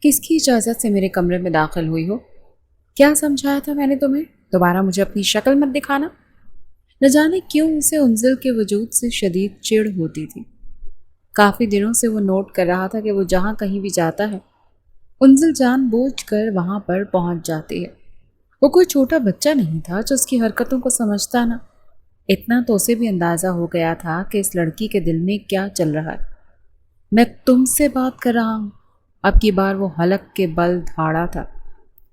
کس کی اجازت سے میرے کمرے میں داخل ہوئی ہو؟ کیا سمجھایا تھا میں نے تمہیں؟ دوبارہ مجھے اپنی شکل مت دکھانا۔ نہ جانے کیوں اسے انزل کے وجود سے شدید چڑ ہوتی تھی۔ کافی دنوں سے وہ نوٹ کر رہا تھا کہ وہ جہاں کہیں بھی جاتا ہے انزل جان بوجھ کر وہاں پر پہنچ جاتی ہے۔ وہ کوئی چھوٹا بچہ نہیں تھا جو اس کی حرکتوں کو سمجھتا نہ۔ اتنا تو اسے بھی اندازہ ہو گیا تھا کہ اس لڑکی کے دل میں کیا چل رہا ہے۔ میں تم سے بات کر رہا ہوں۔ اب کی بار وہ حلق کے بل دھاڑا تھا۔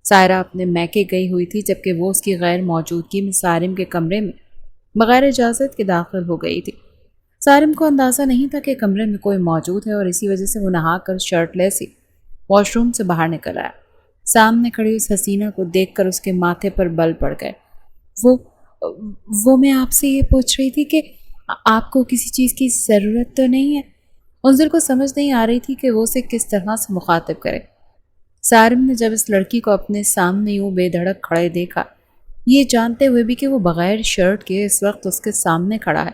سائرہ اپنے میکے گئی ہوئی تھی جبکہ وہ اس کی غیر موجودگی میں سارم کے کمرے میں بغیر اجازت کے داخل ہو گئی تھی۔ سارم کو اندازہ نہیں تھا کہ کمرے میں کوئی موجود ہے اور اسی وجہ سے وہ نہا کر شرٹ لیس ہی واش روم سے باہر نکل آیا۔ سامنے کھڑی اس حسینہ کو دیکھ کر اس کے ماتھے پر بل پڑ گئے۔ وہ وہ میں آپ سے یہ پوچھ رہی تھی کہ آپ کو کسی چیز کی ضرورت تو نہیں ہے؟ انظر کو سمجھ نہیں آ رہی تھی کہ وہ اسے کس طرح سے مخاطب کرے۔ سارم نے جب اس لڑکی کو اپنے سامنے یوں بے دھڑک کھڑے دیکھا، یہ جانتے ہوئے بھی کہ وہ بغیر شرٹ کے اس وقت اس کے سامنے کھڑا ہے،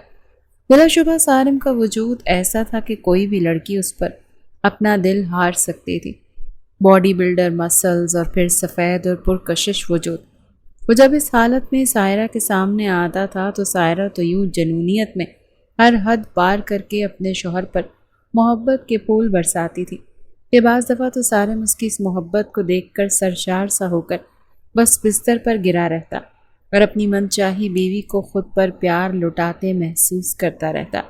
بلا شبہ سارم کا وجود ایسا تھا کہ کوئی بھی لڑکی اس پر اپنا دل ہار سکتی تھی۔ باڈی بلڈر مسلز اور پھر سفید اور پرکشش وجود۔ وہ جب اس حالت میں سائرہ کے سامنے آتا تھا تو سائرہ تو یوں جنونیت میں ہر حد پار کر کے اپنے شوہر پر محبت کے پھول برساتی تھی کہ بعض دفعہ تو سارم اس کی اس محبت کو دیکھ کر سرشار سا ہو کر بس بستر پر گرا رہتا اور اپنی من چاہی بیوی کو خود پر پیار لٹاتے محسوس کرتا رہتا۔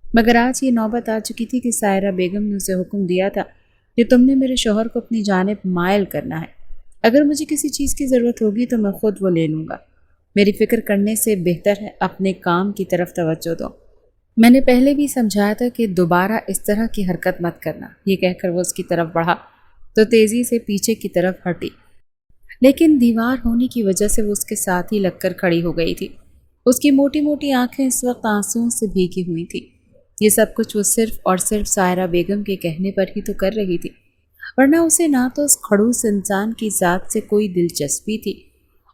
مگر آج یہ نوبت آ چکی تھی کہ سائرہ بیگم نے اسے حکم دیا تھا کہ تم نے میرے شوہر کو اپنی جانب مائل کرنا ہے۔ اگر مجھے کسی چیز کی ضرورت ہوگی تو میں خود وہ لے لوں گا۔ میری فکر کرنے سے بہتر ہے اپنے کام کی طرف توجہ دو۔ میں نے پہلے بھی سمجھایا تھا کہ دوبارہ اس طرح کی حرکت مت کرنا۔ یہ کہہ کر وہ اس کی طرف بڑھا تو تیزی سے پیچھے کی طرف ہٹی، لیکن دیوار ہونے کی وجہ سے وہ اس کے ساتھ ہی لگ کر کھڑی ہو گئی تھی۔ اس کی موٹی موٹی آنکھیں اس وقت آنسوؤں سے بھیگی ہوئی تھیں۔ یہ سب کچھ وہ صرف اور صرف سائرہ بیگم کے کہنے پر ہی تو کر رہی تھی، ورنہ اسے نہ تو اس کھڑوس انسان کی ذات سے کوئی دلچسپی تھی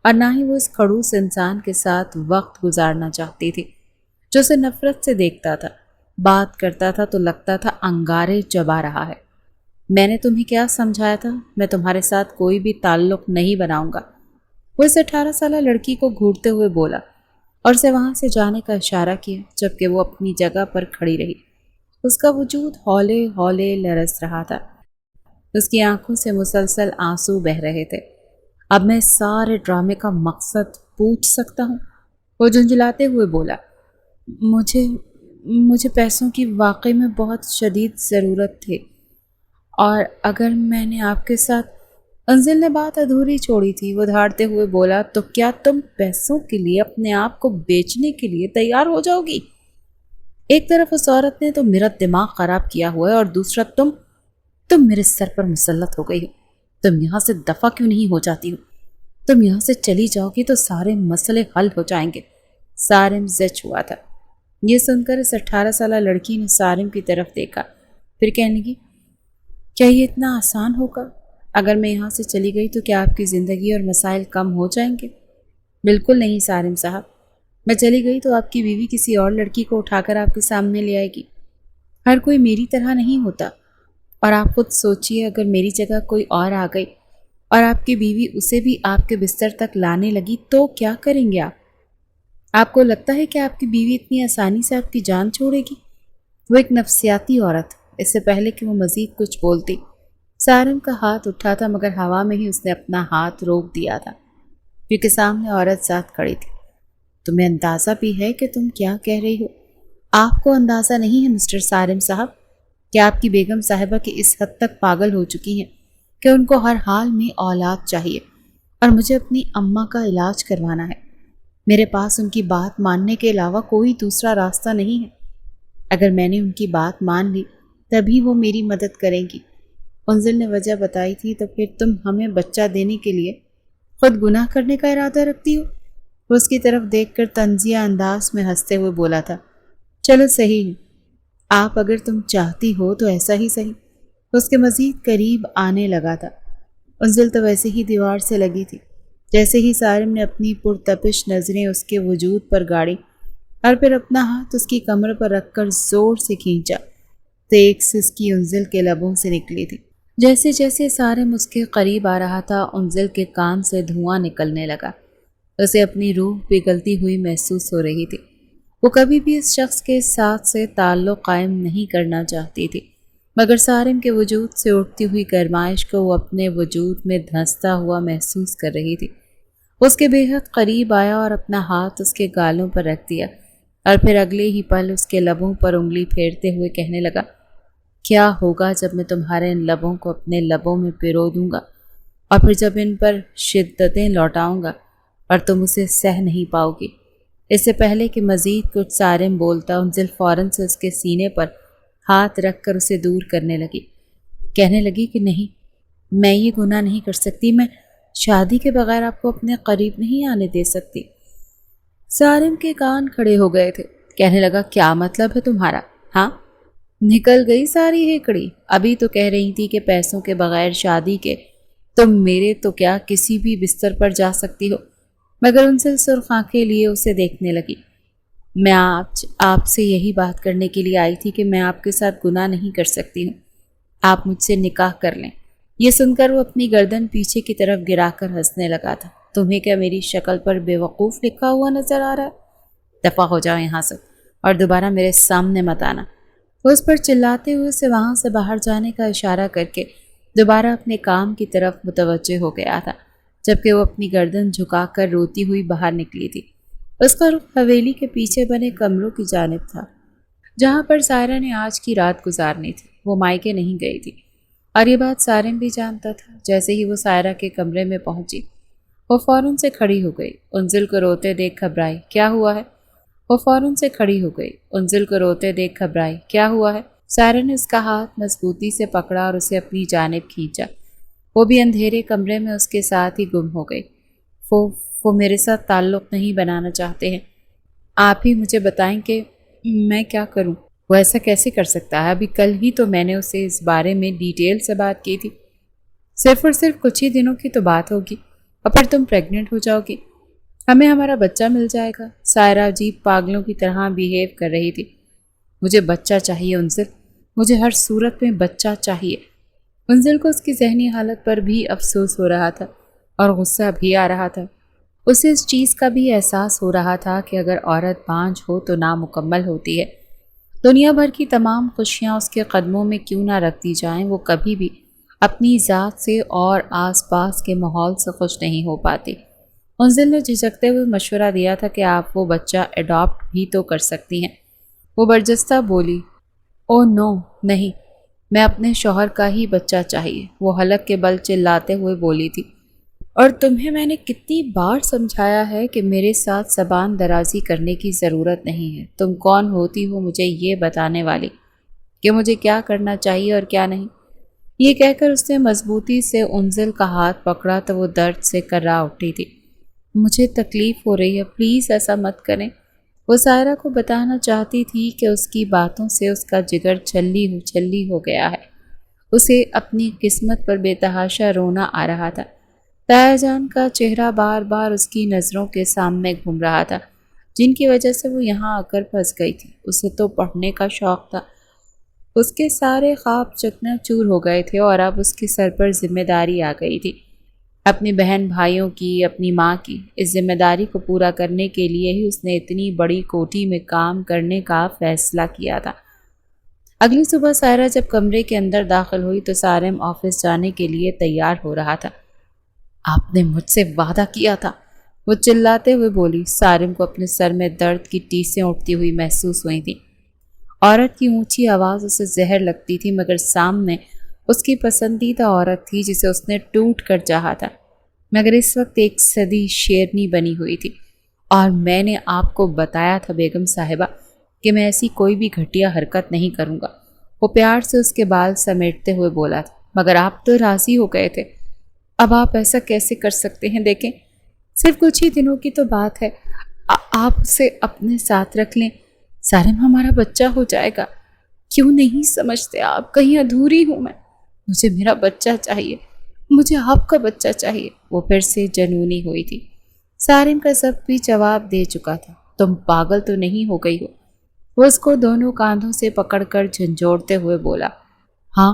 اور نہ ہی وہ اس کھڑوس انسان کے ساتھ وقت گزارنا چاہتی تھی جو اسے نفرت سے دیکھتا تھا، بات کرتا تھا تو لگتا تھا انگارے چبا رہا ہے۔ میں نے تمہیں کیا سمجھایا تھا؟ میں تمہارے ساتھ کوئی بھی تعلق نہیں بناؤں گا۔ وہ اس 18 سالہ لڑکی کو گھورتے ہوئے بولا اور اسے وہاں سے جانے کا اشارہ کیا جبکہ وہ اپنی جگہ پر کھڑی رہی۔ اس کا وجود ہولے ہولے لرز رہا تھا۔ اس کی آنکھوں سے مسلسل آنسو بہہ رہے تھے۔ اب میں اس سارے ڈرامے کا مقصد پوچھ سکتا ہوں؟ وہ جھنجھلاتے ہوئے بولا۔ مجھے پیسوں کی واقعی میں بہت شدید ضرورت تھی، اور اگر میں نے آپ کے ساتھ… انزل نے بات ادھوری چھوڑی تھی۔ وہ دھاڑتے ہوئے بولا، تو کیا تم پیسوں کے لیے اپنے آپ کو بیچنے کے لیے تیار ہو جاؤ گی؟ ایک طرف اس عورت نے تو میرا دماغ خراب کیا ہوا ہے اور دوسرا تم میرے سر پر مسلط ہو گئی ہو۔ تم یہاں سے دفع کیوں نہیں ہو جاتی ہو؟ تم یہاں سے چلی جاؤ گی تو سارے مسئلے حل ہو جائیں گے۔ سارم زچ ہوا تھا۔ یہ سن کر اس 18 سالہ لڑکی نے سارم کی طرف دیکھا، پھر کہنے لگی، کیا یہ اتنا آسان ہوگا؟ اگر میں یہاں سے چلی گئی تو کیا آپ کی زندگی اور مسائل کم ہو جائیں گے؟ بالکل نہیں سارم صاحب، میں چلی گئی تو آپ کی بیوی کسی اور لڑکی کو اٹھا کر آپ کے سامنے لے آئے گی۔ ہر کوئی میری طرح نہیں ہوتا، اور آپ خود سوچئے اگر میری جگہ کوئی اور آ گئی اور آپ کی بیوی اسے بھی آپ کے بستر تک لانے لگی تو کیا کریں گے آپ؟ آپ کو لگتا ہے کہ آپ کی بیوی اتنی آسانی سے آپ کی جان چھوڑے گی؟ وہ ایک نفسیاتی عورت۔ اس سے پہلے کہ وہ مزید کچھ بولتی، سارم کا ہاتھ اٹھا تھا مگر ہوا میں ہی اس نے اپنا ہاتھ روک دیا تھا کیونکہ سامنے عورت ذات کھڑی تھی۔ تمہیں اندازہ بھی ہے کہ تم کیا کہہ رہی ہو؟ آپ کو اندازہ نہیں ہے مسٹر سارم صاحب کہ آپ کی بیگم صاحبہ کی اس حد تک پاگل ہو چکی ہیں کہ ان کو ہر حال میں اولاد چاہیے، اور مجھے اپنی اماں کا علاج کروانا ہے۔ میرے پاس ان کی بات ماننے کے علاوہ کوئی دوسرا راستہ نہیں ہے۔ اگر میں نے ان کی بات مان لی تبھی وہ میری مدد کریں گی۔ انزل نے وجہ بتائی تھی، تو پھر تم ہمیں بچہ دینے کے لیے خود گناہ کرنے کا ارادہ رکھتی ہو؟ وہ اس کی طرف دیکھ کر طنزیہ انداز میں ہنستے ہوئے بولا تھا، چلو صحیح ہے، آپ اگر تم چاہتی ہو تو ایسا ہی صحیح۔ اس کے مزید قریب آنے لگا تھا۔ انزل تو ویسے ہی دیوار سے لگی تھی۔ جیسے ہی سارم نے اپنی پرتپش نظریں اس کے وجود پر گاڑی اور پھر اپنا ہاتھ اس کی کمر پر رکھ کر زور سے کھینچا تو ایک سسکی انزل کے لبوں سے نکلی تھی۔ جیسے جیسے سارم اس کے قریب آ رہا تھا انزل کے کان سے دھواں نکلنے لگا۔ اسے اپنی روح پگھلتی ہوئی محسوس ہو رہی تھی۔ وہ کبھی بھی اس شخص کے ساتھ سے تعلق قائم نہیں کرنا چاہتی تھی، مگر سارم کے وجود سے اٹھتی ہوئی گرمائش کو وہ اپنے وجود میں دھنستا ہوا محسوس کر رہی تھی۔ اس کے بے حد قریب آیا اور اپنا ہاتھ اس کے گالوں پر رکھ دیا، اور پھر اگلے ہی پل اس کے لبوں پر انگلی پھیرتے ہوئے کہنے لگا، کیا ہوگا جب میں تمہارے ان لبوں کو اپنے لبوں میں پرو دوں گا، اور پھر جب ان پر شدتیں لوٹاؤں گا اور تم اسے سہ نہیں پاؤ گی۔ اس سے پہلے کہ مزید کچھ سارم بولتا، انزل فوراً سے اس کے سینے پر ہاتھ رکھ کر اسے دور کرنے لگی۔ کہنے لگی کہ نہیں، میں یہ گناہ نہیں کر سکتی، میں شادی کے بغیر آپ کو اپنے قریب نہیں آنے دے سکتی۔ سارم کے کان کھڑے ہو گئے تھے۔ کہنے لگا، کیا مطلب ہے تمہارا؟ ہاں، نکل گئی ساری ہیکڑی؟ ابھی تو کہہ رہی تھی کہ پیسوں کے بغیر شادی کے تم میرے تو کیا کسی بھی بستر پر جا سکتی ہو۔ مگر ان سے سرخ آنکھیں لیے اسے دیکھنے لگی۔ میں آپ سے یہی بات کرنے کے لیے آئی تھی کہ میں آپ کے ساتھ گناہ نہیں کر سکتی ہوں، آپ مجھ سے نکاح کر لیں۔ یہ سن کر وہ اپنی گردن پیچھے کی طرف گرا کر ہنسنے لگا تھا۔ تمہیں کیا میری شکل پر بے وقوف لکھا ہوا نظر آ رہا ہے؟ دفع ہو جاؤ یہاں سے اور دوبارہ میرے سامنے مت آنا۔ وہ اس پر چلاتے ہوئے اسے وہاں سے باہر جانے کا اشارہ کر کے دوبارہ اپنے کام کی طرف متوجہ ہو گیا تھا، جبکہ وہ اپنی گردن جھکا کر روتی ہوئی باہر نکلی تھی۔ اس کا رخ حویلی کے پیچھے بنے کمروں کی جانب تھا، جہاں پر سائرہ نے آج کی رات گزارنی تھی۔ وہ مائکے نہیں گئی تھی، اور یہ بات سارم بھی جانتا تھا۔ جیسے ہی وہ سائرہ کے کمرے میں پہنچی، وہ فوراً سے کھڑی ہو گئی۔ انزل کو روتے دیکھ گھبرائی۔ کیا ہوا ہے؟ وہ فوراً سے کھڑی ہو گئی۔ انزل کو روتے دیکھ گھبرائی۔ کیا ہوا ہے؟ سائرہ نے اس کا ہاتھ مضبوطی سے پکڑا اور اسے اپنی جانب کھینچا۔ وہ بھی اندھیرے کمرے میں اس کے ساتھ ہی گم ہو گئی۔ وہ میرے ساتھ تعلق نہیں بنانا چاہتے ہیں، آپ ہی مجھے بتائیں کہ میں کیا کروں۔ وہ ایسا کیسے کر سکتا ہے؟ ابھی کل ہی تو میں نے اسے اس بارے میں ڈیٹیل سے بات کی تھی۔ صرف اور صرف کچھ ہی دنوں کی تو بات ہوگی، اور پھر تم پریگننٹ ہو جاؤ گی، ہمیں ہمارا بچہ مل جائے گا۔ سائرہ عجیب پاگلوں کی طرح بیہیو کر رہی تھی۔ مجھے بچہ چاہیے انزل، مجھے ہر صورت میں بچہ چاہیے۔ انزل کو اس کی ذہنی حالت پر بھی افسوس ہو رہا تھا اور غصہ بھی آ رہا تھا۔ اسے اس چیز کا بھی احساس ہو رہا تھا کہ اگر عورت بانجھ ہو تو نامکمل ہوتی ہے۔ دنیا بھر کی تمام خوشیاں اس کے قدموں میں کیوں نہ رکھ دی جائیں، وہ کبھی بھی اپنی ذات سے اور آس پاس کے ماحول سے خوش نہیں ہو پاتی۔ انزل نے جھجکتے ہوئے مشورہ دیا تھا کہ آپ وہ بچہ اڈاپٹ بھی تو کر سکتی ہیں۔ وہ برجستہ بولی، او نو، نہیں، میں اپنے شوہر کا ہی بچہ چاہیے۔ وہ حلق کے بل چلاتے ہوئے بولی تھی، اور تمہیں میں نے کتنی بار سمجھایا ہے کہ میرے ساتھ زبان درازی کرنے کی ضرورت نہیں ہے۔ تم کون ہوتی ہو مجھے یہ بتانے والی کہ مجھے کیا کرنا چاہیے اور کیا نہیں؟ یہ کہہ کر اس نے مضبوطی سے انزل کا ہاتھ پکڑا تو وہ درد سے کرا اٹھی تھی۔ مجھے تکلیف ہو رہی ہے، پلیز ایسا مت کریں۔ وہ سائرہ کو بتانا چاہتی تھی کہ اس کی باتوں سے اس کا جگر چھلی ہو گیا ہے۔ اسے اپنی قسمت پر بے تحاشا رونا آ رہا تھا۔ تایا جان کا چہرہ بار بار اس کی نظروں کے سامنے گھوم رہا تھا، جن کی وجہ سے وہ یہاں آ کر پھنس گئی تھی۔ اسے تو پڑھنے کا شوق تھا، اس کے سارے خواب چکنا چور ہو گئے تھے، اور اب اس کے سر پر ذمہ داری آ گئی تھی، اپنی بہن بھائیوں کی، اپنی ماں کی۔ اس ذمہ داری کو پورا کرنے کے لیے ہی اس نے اتنی بڑی کوٹھی میں کام کرنے کا فیصلہ کیا تھا۔ اگلی صبح سائرہ جب کمرے کے اندر داخل ہوئی تو سارم آفس جانے کے لیے تیار ہو رہا تھا۔ آپ نے مجھ سے وعدہ کیا تھا، وہ چلاتے ہوئے بولی۔ سارم کو اپنے سر میں درد کی ٹیسیں اٹھتی ہوئی محسوس ہوئی تھیں۔ عورت کی اونچی آواز اسے زہر لگتی تھی، مگر سامنے اس کی پسندیدہ عورت تھی جسے اس نے ٹوٹ کر چاہا تھا، مگر اس وقت ایک صدی شیرنی بنی ہوئی تھی۔ اور میں نے آپ کو بتایا تھا بیگم صاحبہ کہ میں ایسی کوئی بھی گھٹیا حرکت نہیں کروں گا۔ وہ پیار سے اس کے بال سمیٹتے ہوئے بولا تھا، مگر آپ تو راضی ہو گئے تھے، اب آپ ایسا کیسے کر سکتے ہیں؟ دیکھیں، صرف کچھ ہی دنوں کی تو بات ہے، آپ اسے اپنے ساتھ رکھ لیں، سارم ہمارا بچہ ہو جائے گا۔ کیوں نہیں سمجھتے آپ؟ کہیں ادھوری ہوں میں؟ مجھے میرا بچہ چاہیے، مجھے آپ کا بچہ چاہیے۔ وہ پھر سے جنونی ہوئی تھی۔ سارم کا سب بھی جواب دے چکا تھا۔ تم پاگل تو نہیں ہو گئی ہو؟ وہ اس کو دونوں کاندھوں سے پکڑ کر جھنجھوڑتے ہوئے بولا۔ ہاں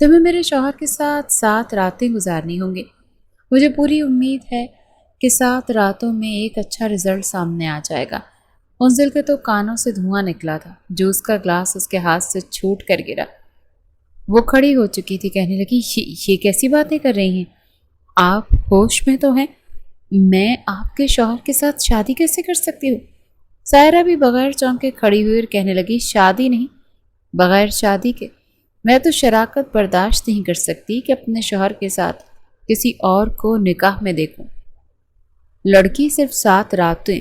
تمہیں میرے شوہر کے ساتھ 7 راتیں گزارنی ہوں گی۔ مجھے پوری امید ہے کہ 7 راتوں میں ایک اچھا رزلٹ سامنے آ جائے گا۔ منزل کے تو کانوں سے دھواں نکلا تھا، جوس کا گلاس اس کے ہاتھ سے چھوٹ کر گرا۔ وہ کھڑی ہو چکی تھی، کہنے لگی، یہ کیسی باتیں کر رہی ہیں؟ آپ ہوش میں تو ہیں؟ میں آپ کے شوہر کے ساتھ شادی کیسے کر سکتی ہوں؟ سائرہ بھی بغیر چونکے کھڑی ہوئی اور کہنے لگی، شادی نہیں، بغیر شادی کے میں تو شراکت برداشت نہیں کر سکتی کہ اپنے شوہر کے ساتھ کسی اور کو نکاح میں دیکھوں۔ لڑکی صرف 7 راتیں،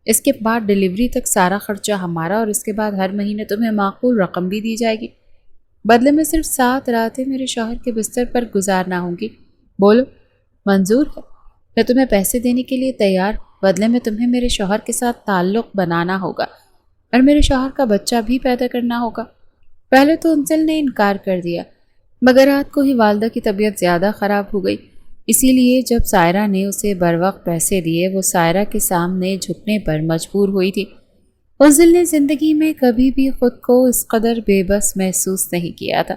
اس کے بعد ڈیلیوری تک سارا خرچہ ہمارا، اور اس کے بعد ہر مہینے تمہیں معقول رقم بھی دی جائے گی۔ بدلے میں صرف 7 راتیں میرے شوہر کے بستر پر گزارنا ہوں گی۔ بولو، منظور ہے؟ میں تمہیں پیسے دینے کے لیے تیار ہوں، بدلے میں تمہیں میرے شوہر کے ساتھ تعلق بنانا ہوگا اور میرے شوہر کا بچہ بھی پیدا کرنا ہوگا۔ پہلے تو انزل نے انکار کر دیا، مگر رات کو ہی والدہ کی طبیعت زیادہ خراب ہو گئی، اسی لیے جب سائرہ نے اسے بروقت پیسے دیے، وہ سائرہ کے سامنے جھکنے پر مجبور ہوئی تھی۔ انزل نے زندگی میں کبھی بھی خود کو اس قدر بے بس محسوس نہیں کیا تھا۔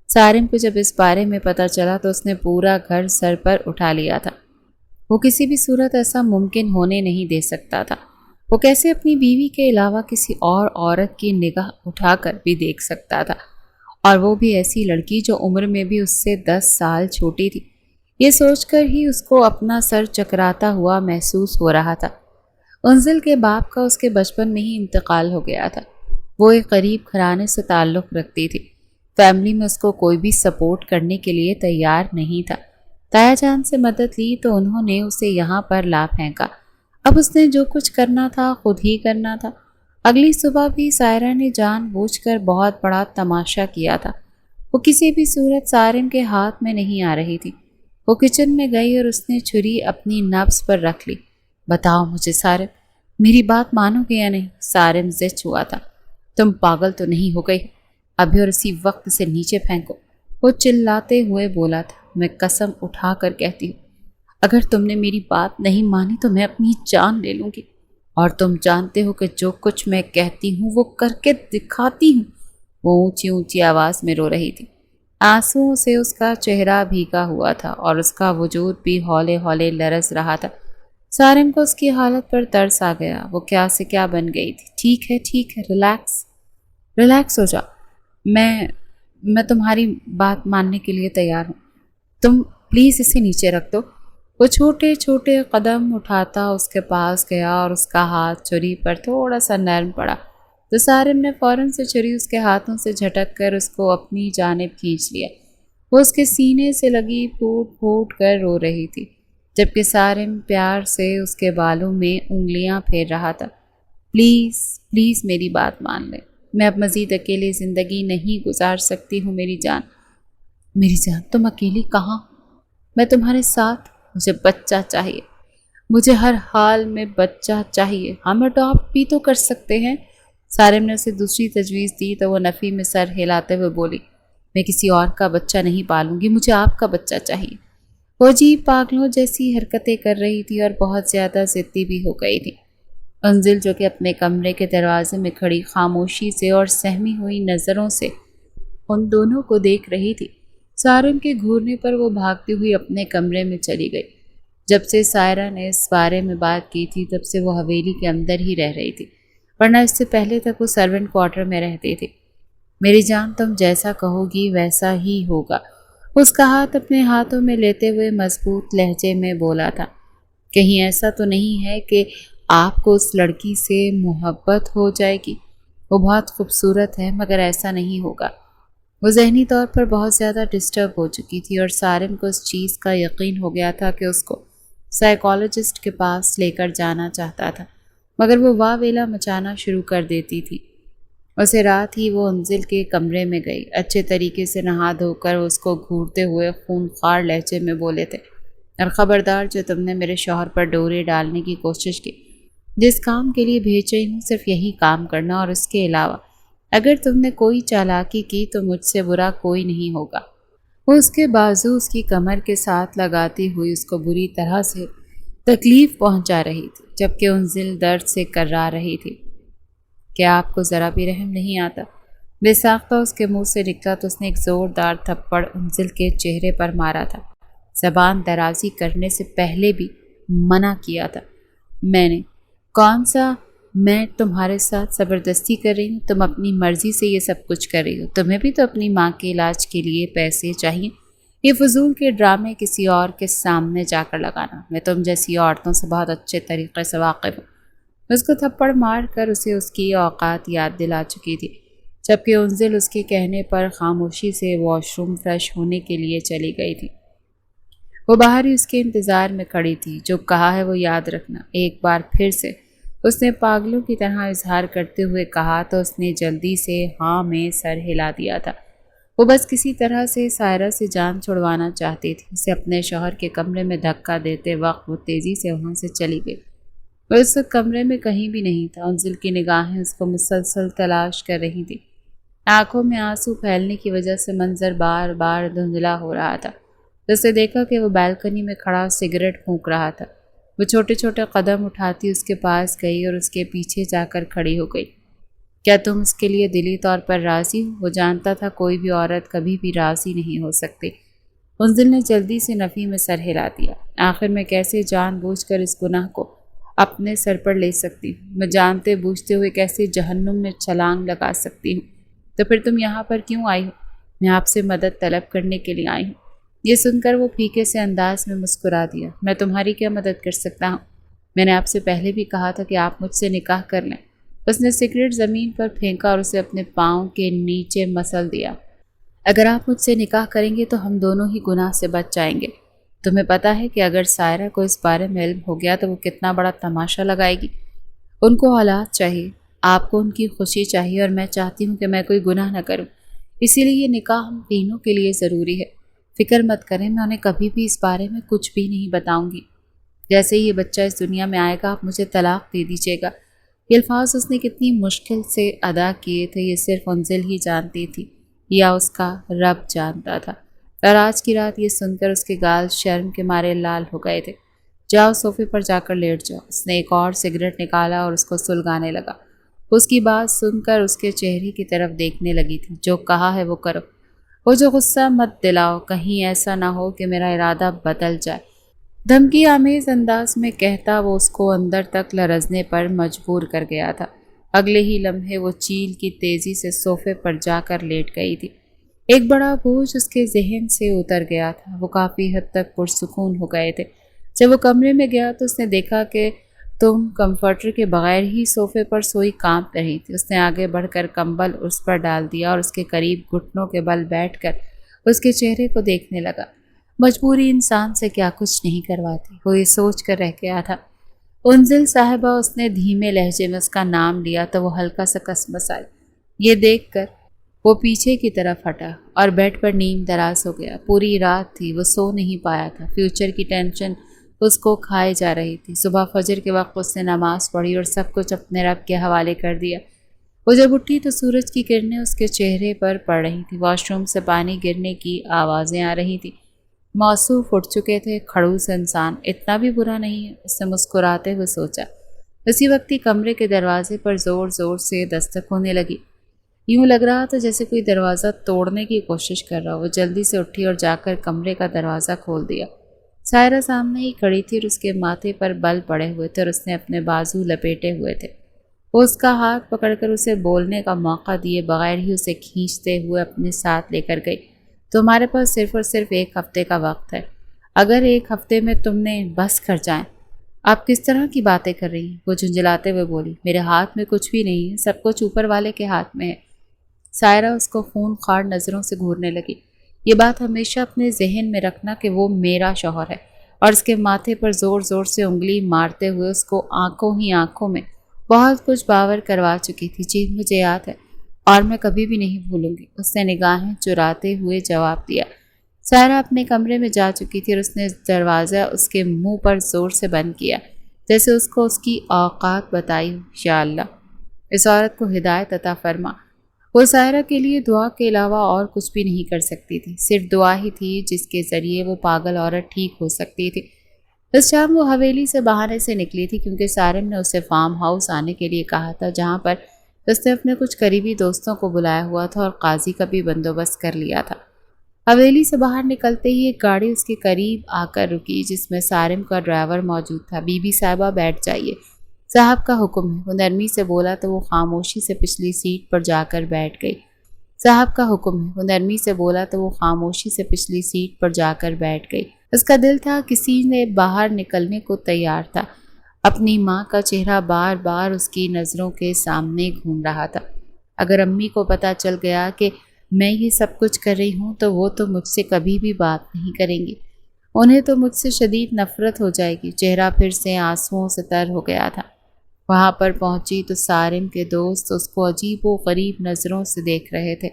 سارم کو جب اس بارے میں پتہ چلا تو اس نے پورا گھر سر پر اٹھا لیا تھا۔ وہ کسی بھی صورت ایسا ممکن ہونے نہیں دے سکتا تھا۔ وہ کیسے اپنی بیوی کے علاوہ کسی اور عورت کی نگاہ اٹھا کر بھی دیکھ سکتا تھا، اور وہ بھی ایسی لڑکی جو عمر میں بھی اس سے 10 سال چھوٹی تھی۔ یہ سوچ کر ہی اس کو اپنا سر چکراتا ہوا محسوس ہو رہا تھا۔ انزل کے باپ کا اس کے بچپن میں ہی انتقال ہو گیا تھا۔ وہ ایک غریب گھرانے سے تعلق رکھتی تھی۔ فیملی میں اس کو کوئی بھی سپورٹ کرنے کے لیے تیار نہیں تھا۔ تایا جان سے مدد لی تو انہوں نے اسے یہاں پر لا پھینکا۔ اب اس نے جو کچھ کرنا تھا خود ہی کرنا تھا۔ اگلی صبح بھی سائرہ نے جان بوجھ کر بہت بڑا تماشا کیا تھا۔ وہ کسی بھی صورت سارم کے ہاتھ میں نہیں آ رہی تھی۔ وہ کچن میں گئی اور اس نے چھری اپنی نبض پر رکھ لی۔ بتاؤ مجھے سارم، میری بات مانو گے یا نہیں؟ سارم زچ ہوا تھا۔ تم پاگل تو نہیں ہو گئی؟ ابھی اور اسی وقت سے نیچے پھینکو، وہ چلاتے ہوئے بولا تھا۔ میں قسم اٹھا کر کہتی ہوں، اگر تم نے میری بات نہیں مانی تو میں اپنی جان لے لوں گی، اور تم جانتے ہو کہ جو کچھ میں کہتی ہوں وہ کر کے دکھاتی ہوں۔ وہ اونچی اونچی آواز میں رو رہی تھی۔ آنسوؤں سے اس کا چہرہ بھیگا ہوا تھا اور اس کا وجود بھی ہولے ہولے لرز رہا تھا۔ سارم کو اس کی حالت پر ترس آ گیا۔ وہ کیا سے کیا بن گئی تھی۔ ٹھیک ہے، ریلیکس ہو جا۔ میں تمہاری بات ماننے کے لیے تیار ہوں۔ تم پلیز اسے نیچے رکھ دو۔ وہ چھوٹے چھوٹے قدم اٹھاتا اس کے پاس گیا اور اس کا ہاتھ چھری پر تھوڑا سا نرم پڑا تو سارم نے فوراً سے چھری اس کے ہاتھوں سے جھٹک کر اس کو اپنی جانب کھینچ لیا۔ وہ اس کے سینے سے لگی پھوٹ پھوٹ کر رو رہی تھی، جبکہ سارم پیار سے اس کے بالوں میں انگلیاں پھیر رہا تھا۔ پلیز میری بات مان لے، میں اب مزید اکیلے زندگی نہیں گزار سکتی ہوں۔ میری جان تم اکیلی کہاں؟ میں تمہارے ساتھ۔ مجھے بچہ چاہیے، مجھے ہر حال میں بچہ چاہیے۔ ہم اڈاپٹ بھی تو کر سکتے ہیں۔ سارم نے اسے دوسری تجویز دی تو وہ نفی میں سر ہلاتے ہوئے بولی، میں کسی اور کا بچہ نہیں پالوں گی، مجھے آپ کا بچہ چاہیے۔ وہ عجیب پاگلوں جیسی حرکتیں کر رہی تھی اور بہت زیادہ ضدی بھی ہو گئی تھی۔ انزل جو کہ اپنے کمرے کے دروازے میں کھڑی خاموشی سے اور سہمی ہوئی نظروں سے ان دونوں کو دیکھ رہی تھی، سارم کے گھورنے پر وہ بھاگتی ہوئی اپنے کمرے میں چلی گئی۔ جب سے سائرہ نے اس بارے میں بات کی تھی تب سے وہ حویلی کے اندر ہی رہ رہی تھی، ورنہ اس سے پہلے تک وہ سرونٹ کوارٹر میں رہتی تھی۔ میری جان تم جیسا کہو گی ویسا ہی ہوگا، اس کا ہاتھ اپنے ہاتھوں میں لیتے ہوئے مضبوط لہجے میں بولا تھا۔ کہیں ایسا تو نہیں ہے کہ آپ کو اس لڑکی سے محبت ہو جائے گی؟ وہ بہت خوبصورت ہے، مگر ایسا نہیں ہوگا۔ وہ ذہنی طور پر بہت زیادہ ڈسٹرب ہو چکی تھی اور سارم کو اس چیز کا یقین ہو گیا تھا کہ اس کو سائیکالوجسٹ کے پاس لے کر جانا چاہتا تھا، مگر وہ واویلا مچانا شروع کر دیتی تھی۔ اسے رات ہی وہ انزل کے کمرے میں گئی، اچھے طریقے سے نہا دھو کر اس کو گھورتے ہوئے خونخوار لہجے میں بولے تھے، اور خبردار جو تم نے میرے شوہر پر ڈورے ڈالنے کی کوشش کی، جس کام کے لیے بھیج رہی ہوں صرف یہی کام کرنا، اور اس کے علاوہ اگر تم نے کوئی چالاکی کی تو مجھ سے برا کوئی نہیں ہوگا۔ وہ اس کے بازو اس کی کمر کے ساتھ لگاتی ہوئی اس کو بری طرح سے تکلیف پہنچا رہی تھی، جبکہ انزل درد سے کرا رہی تھی۔ کیا آپ کو ذرا بھی رحم نہیں آتا؟ بے ساختہ اس کے منہ سے نکلا تو اس نے ایک زوردار تھپڑ انزل کے چہرے پر مارا تھا۔ زبان درازی کرنے سے پہلے بھی منع کیا تھا میں نے۔ کون سا میں تمہارے ساتھ زبردستی کر رہی ہوں؟ تم اپنی مرضی سے یہ سب کچھ کر رہی ہو۔ تمہیں بھی تو اپنی ماں کے علاج کے لیے پیسے چاہیے۔ یہ فضول کے ڈرامے کسی اور کے سامنے جا کر لگانا۔ میں تم جیسی عورتوں سے بہت اچھے طریقے سے واقف ہوں۔ اس کو تھپڑ مار کر اسے اس کی اوقات یاد دلا چکی تھی، جبکہ انزل اس کے کہنے پر خاموشی سے واش روم فریش ہونے کے لیے چلی گئی تھی۔ وہ باہر ہی اس کے انتظار میں کھڑی تھی۔ جو کہا ہے وہ یاد رکھنا۔ ایک بار پھر سے اس نے پاگلوں کی طرح اظہار کرتے ہوئے کہا تو اس نے جلدی سے ہاں میں سر ہلا دیا تھا۔ وہ بس کسی طرح سے سائرہ سے جان چھڑوانا چاہتی تھی۔ اسے اپنے شوہر کے کمرے میں دھکا دیتے وقت وہ تیزی سے وہاں سے چلی گئی۔ وہ اس وقت کمرے میں کہیں بھی نہیں تھا۔ انزل کی نگاہیں اس کو مسلسل تلاش کر رہی تھی۔ آنکھوں میں آنسو پھیلنے کی وجہ سے منظر بار بار دھندلا ہو رہا تھا۔ اس نے دیکھا کہ وہ بالکنی میں کھڑا سگریٹ پھونک رہا تھا۔ وہ چھوٹے چھوٹے قدم اٹھاتی اس کے پاس گئی اور اس کے پیچھے جا کر کھڑی ہو گئی۔ کیا تم اس کے لیے دلی طور پر راضی ہو؟ وہ جانتا تھا کوئی بھی عورت کبھی بھی راضی نہیں ہو سکتی۔ انزل نے جلدی سے نفی میں سر ہلا دیا۔ آخر میں کیسے جان بوجھ کر اس گناہ کو اپنے سر پر لے سکتی ہوں؟ میں جانتے بوجھتے ہوئے کیسے جہنم میں چھلانگ لگا سکتی ہوں؟ تو پھر تم یہاں پر کیوں آئی ہو؟ میں آپ سے مدد طلب کرنے کے لیے آئی ہوں۔ یہ سن کر وہ پھیکے سے انداز میں مسکرا دیا۔ میں تمہاری کیا مدد کر سکتا ہوں؟ میں نے آپ سے پہلے بھی کہا تھا کہ آپ مجھ سے نکاح کر لیں۔ اس نے سگریٹ زمین پر پھینکا اور اسے اپنے پاؤں کے نیچے مسل دیا۔ اگر آپ مجھ سے نکاح کریں گے تو ہم دونوں ہی گناہ سے بچ جائیں گے۔ تمہیں پتہ ہے کہ اگر سائرہ کو اس بارے میں علم ہو گیا تو وہ کتنا بڑا تماشا لگائے گی۔ ان کو اولاد چاہیے، آپ کو ان کی خوشی چاہیے، اور میں چاہتی ہوں کہ میں کوئی گناہ نہ کروں۔ اسی لیے یہ نکاح ہم تینوں کے لیے ضروری ہے۔ فکر مت کریں، میں انہیں کبھی بھی اس بارے میں کچھ بھی نہیں بتاؤں گی۔ جیسے ہی یہ بچہ اس دنیا میں آئے گا آپ مجھے طلاق دے دیجیے گا۔ یہ الفاظ اس نے کتنی مشکل سے ادا کیے تھے یہ صرف انزل ہی جانتی تھی یا اس کا رب جانتا تھا۔ اور آج کی رات یہ سن کر اس کے گال شرم کے مارے لال ہو گئے تھے۔ جاؤ صوفے پر جا کر لیٹ جاؤ۔ اس نے ایک اور سگریٹ نکالا اور اس کو سلگانے لگا۔ اس کی بات سن کر اس کے چہرے کی طرف دیکھنے لگی تھی۔ جو کہا ہے وہ کرو۔ وہ جو غصہ مت دلاؤ، کہیں ایسا نہ ہو کہ میرا ارادہ بدل جائے، دھمکی آمیز انداز میں کہتا وہ اس کو اندر تک لرزنے پر مجبور کر گیا تھا۔ اگلے ہی لمحے وہ چیل کی تیزی سے صوفے پر جا کر لیٹ گئی تھی۔ ایک بڑا بوجھ اس کے ذہن سے اتر گیا تھا۔ وہ کافی حد تک پرسکون ہو گئے تھے۔ جب وہ کمرے میں گیا تو اس نے دیکھا کہ تم کمفرٹر کے بغیر ہی صوفے پر سوئی کانپ رہی تھی۔ اس نے آگے بڑھ کر کمبل اس پر ڈال دیا اور اس کے قریب گھٹنوں کے بل بیٹھ کر اس کے چہرے کو دیکھنے لگا۔ مجبوری انسان سے کیا کچھ نہیں کرواتی، وہ یہ سوچ کر رہ گیا تھا۔ انزل صاحبہ، اس نے دھیمے لہجے میں اس کا نام لیا تو وہ ہلکا سا کسمس آئی۔ یہ دیکھ کر وہ پیچھے کی طرف ہٹا اور بیڈ پر نیم دراز ہو گیا۔ پوری رات تھی، وہ سو نہیں پایا تھا۔ فیوچر کی ٹینشن اس کو کھائے جا رہی تھی۔ صبح فجر کے وقت اس نے نماز پڑھی اور سب کچھ اپنے رب کے حوالے کر دیا۔ وہ جب اٹھی تو سورج کی کرنیں اس کے چہرے پر پڑ رہی تھیں۔ واش روم سے پانی گرنے کی آوازیں آ رہی تھیں۔ موصوف اٹھ چکے تھے۔ کھڑوس انسان اتنا بھی برا نہیں ہے، اس نے مسکراتے ہوئے سوچا۔ اسی وقت ہی کمرے کے دروازے پر زور زور سے دستک ہونے لگی۔ یوں لگ رہا تھا جیسے کوئی دروازہ توڑنے کی کوشش کر رہا ہو۔ وہ جلدی سے اٹھی اور جا کر کمرے کا دروازہ کھول دیا۔ سائرہ سامنے ہی کھڑی تھی اور اس کے ماتھے پر بل پڑے ہوئے تھے اور اس نے اپنے بازو لپیٹے ہوئے تھے۔ وہ اس کا ہاتھ پکڑ کر اسے بولنے کا موقع دیے بغیر ہی اسے کھینچتے ہوئے اپنے ساتھ لے کر گئی۔ تمہارے پاس صرف اور صرف 1 ہفتے کا وقت ہے۔ اگر 1 ہفتے میں تم نے بس کر جائیں۔ آپ کس طرح کی باتیں کر رہی ہیں؟ وہ جھنجھلاتے ہوئے بولی۔ میرے ہاتھ میں کچھ بھی نہیں ہے، سب کچھ اوپر والے کے ہاتھ میں ہے۔ سائرہ اس کو خون خوار نظروں سے گھورنے لگی۔ یہ بات ہمیشہ اپنے ذہن میں رکھنا کہ وہ میرا شوہر ہے، اور اس کے ماتھے پر زور زور سے انگلی مارتے ہوئے اس کو آنکھوں ہی آنکھوں میں بہت کچھ باور کروا چکی تھی۔ جی مجھے یاد ہے، اور میں کبھی بھی نہیں بھولوں گی، اس نے نگاہیں چراتے ہوئے جواب دیا۔ سائرہ اپنے کمرے میں جا چکی تھی اور اس نے دروازہ اس کے منہ پر زور سے بند کیا، جیسے اس کو اس کی اوقات بتائی ہو۔ یا اللہ، اس عورت کو ہدایت عطا فرما۔ وہ سائرہ کے لیے دعا کے علاوہ اور کچھ بھی نہیں کر سکتی تھی۔ صرف دعا ہی تھی جس کے ذریعے وہ پاگل عورت ٹھیک ہو سکتی تھی۔ اس شام وہ حویلی سے بہانے سے نکلی تھی کیونکہ سارم نے اسے فارم ہاؤس آنے کے لیے کہا تھا، جہاں پر اس نے اپنے کچھ قریبی دوستوں کو بلایا ہوا تھا اور قاضی کا بھی بندوبست کر لیا تھا۔ حویلی سے باہر نکلتے ہی ایک گاڑی اس کے قریب آ کر رکی جس میں سارم کا ڈرائیور موجود تھا۔ بی بی صاحبہ بیٹھ جائیے، صاحب کا حکم ہے، وہ نرمی سے بولا تو وہ خاموشی سے پچھلی سیٹ پر جا کر بیٹھ گئی۔ صاحب کا حکم ہے، وہ نرمی سے بولا تو وہ خاموشی سے پچھلی سیٹ پر جا کر بیٹھ گئی۔ اس کا دل تھا کسی نے باہر نکلنے کو تیار تھا۔ اپنی ماں کا چہرہ بار بار اس کی نظروں کے سامنے گھوم رہا تھا۔ اگر امی کو پتہ چل گیا کہ میں یہ سب کچھ کر رہی ہوں تو وہ تو مجھ سے کبھی بھی بات نہیں کریں گی، انہیں تو مجھ سے شدید نفرت ہو جائے گی۔ چہرہ پھر سے آنسوؤں سے تر ہو گیا تھا۔ وہاں پر پہنچی تو سارم کے دوست اس کو عجیب و غریب نظروں سے دیکھ رہے تھے۔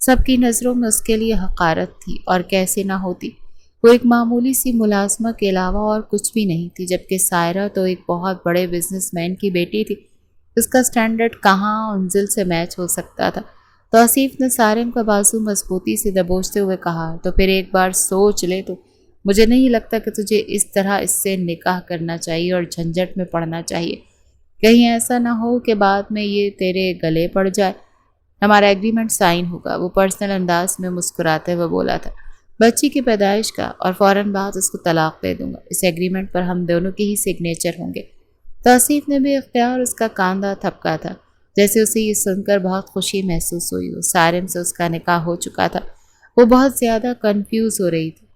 سب کی نظروں میں اس کے لیے حقارت تھی، اور کیسے نہ ہوتی، وہ ایک معمولی سی ملازمہ کے علاوہ اور کچھ بھی نہیں تھی، جبکہ سائرہ تو ایک بہت بڑے بزنس مین کی بیٹی تھی۔ اس کا سٹینڈرڈ کہاں انزل سے میچ ہو سکتا تھا؟ توصیف نے سارم کا بازو مضبوطی سے دبوچتے ہوئے کہا، تو پھر ایک بار سوچ لے تو مجھے نہیں لگتا کہ تجھے اس طرح اس سے نکاح کرنا چاہیے اور جھنجٹ میں پڑنا چاہیے۔ کہیں ایسا نہ ہو کہ بعد میں یہ تیرے گلے پڑ جائے۔ ہمارا ایگریمنٹ سائن ہوگا، وہ پرسنل انداز میں مسکراتے ہوئے بولا تھا، بچی کی پیدائش کا، اور فوراً بعد اس کو طلاق دے دوں گا۔ اس ایگریمنٹ پر ہم دونوں کی ہی سگنیچر ہوں گے۔ توصیف نے بھی اختیار اس کا کاندھا تھپکا تھا، جیسے اسے یہ سن کر بہت خوشی محسوس ہوئی ہو۔ سارم سے اس کا نکاح ہو چکا تھا۔ وہ بہت زیادہ کنفیوز ہو رہی تھی۔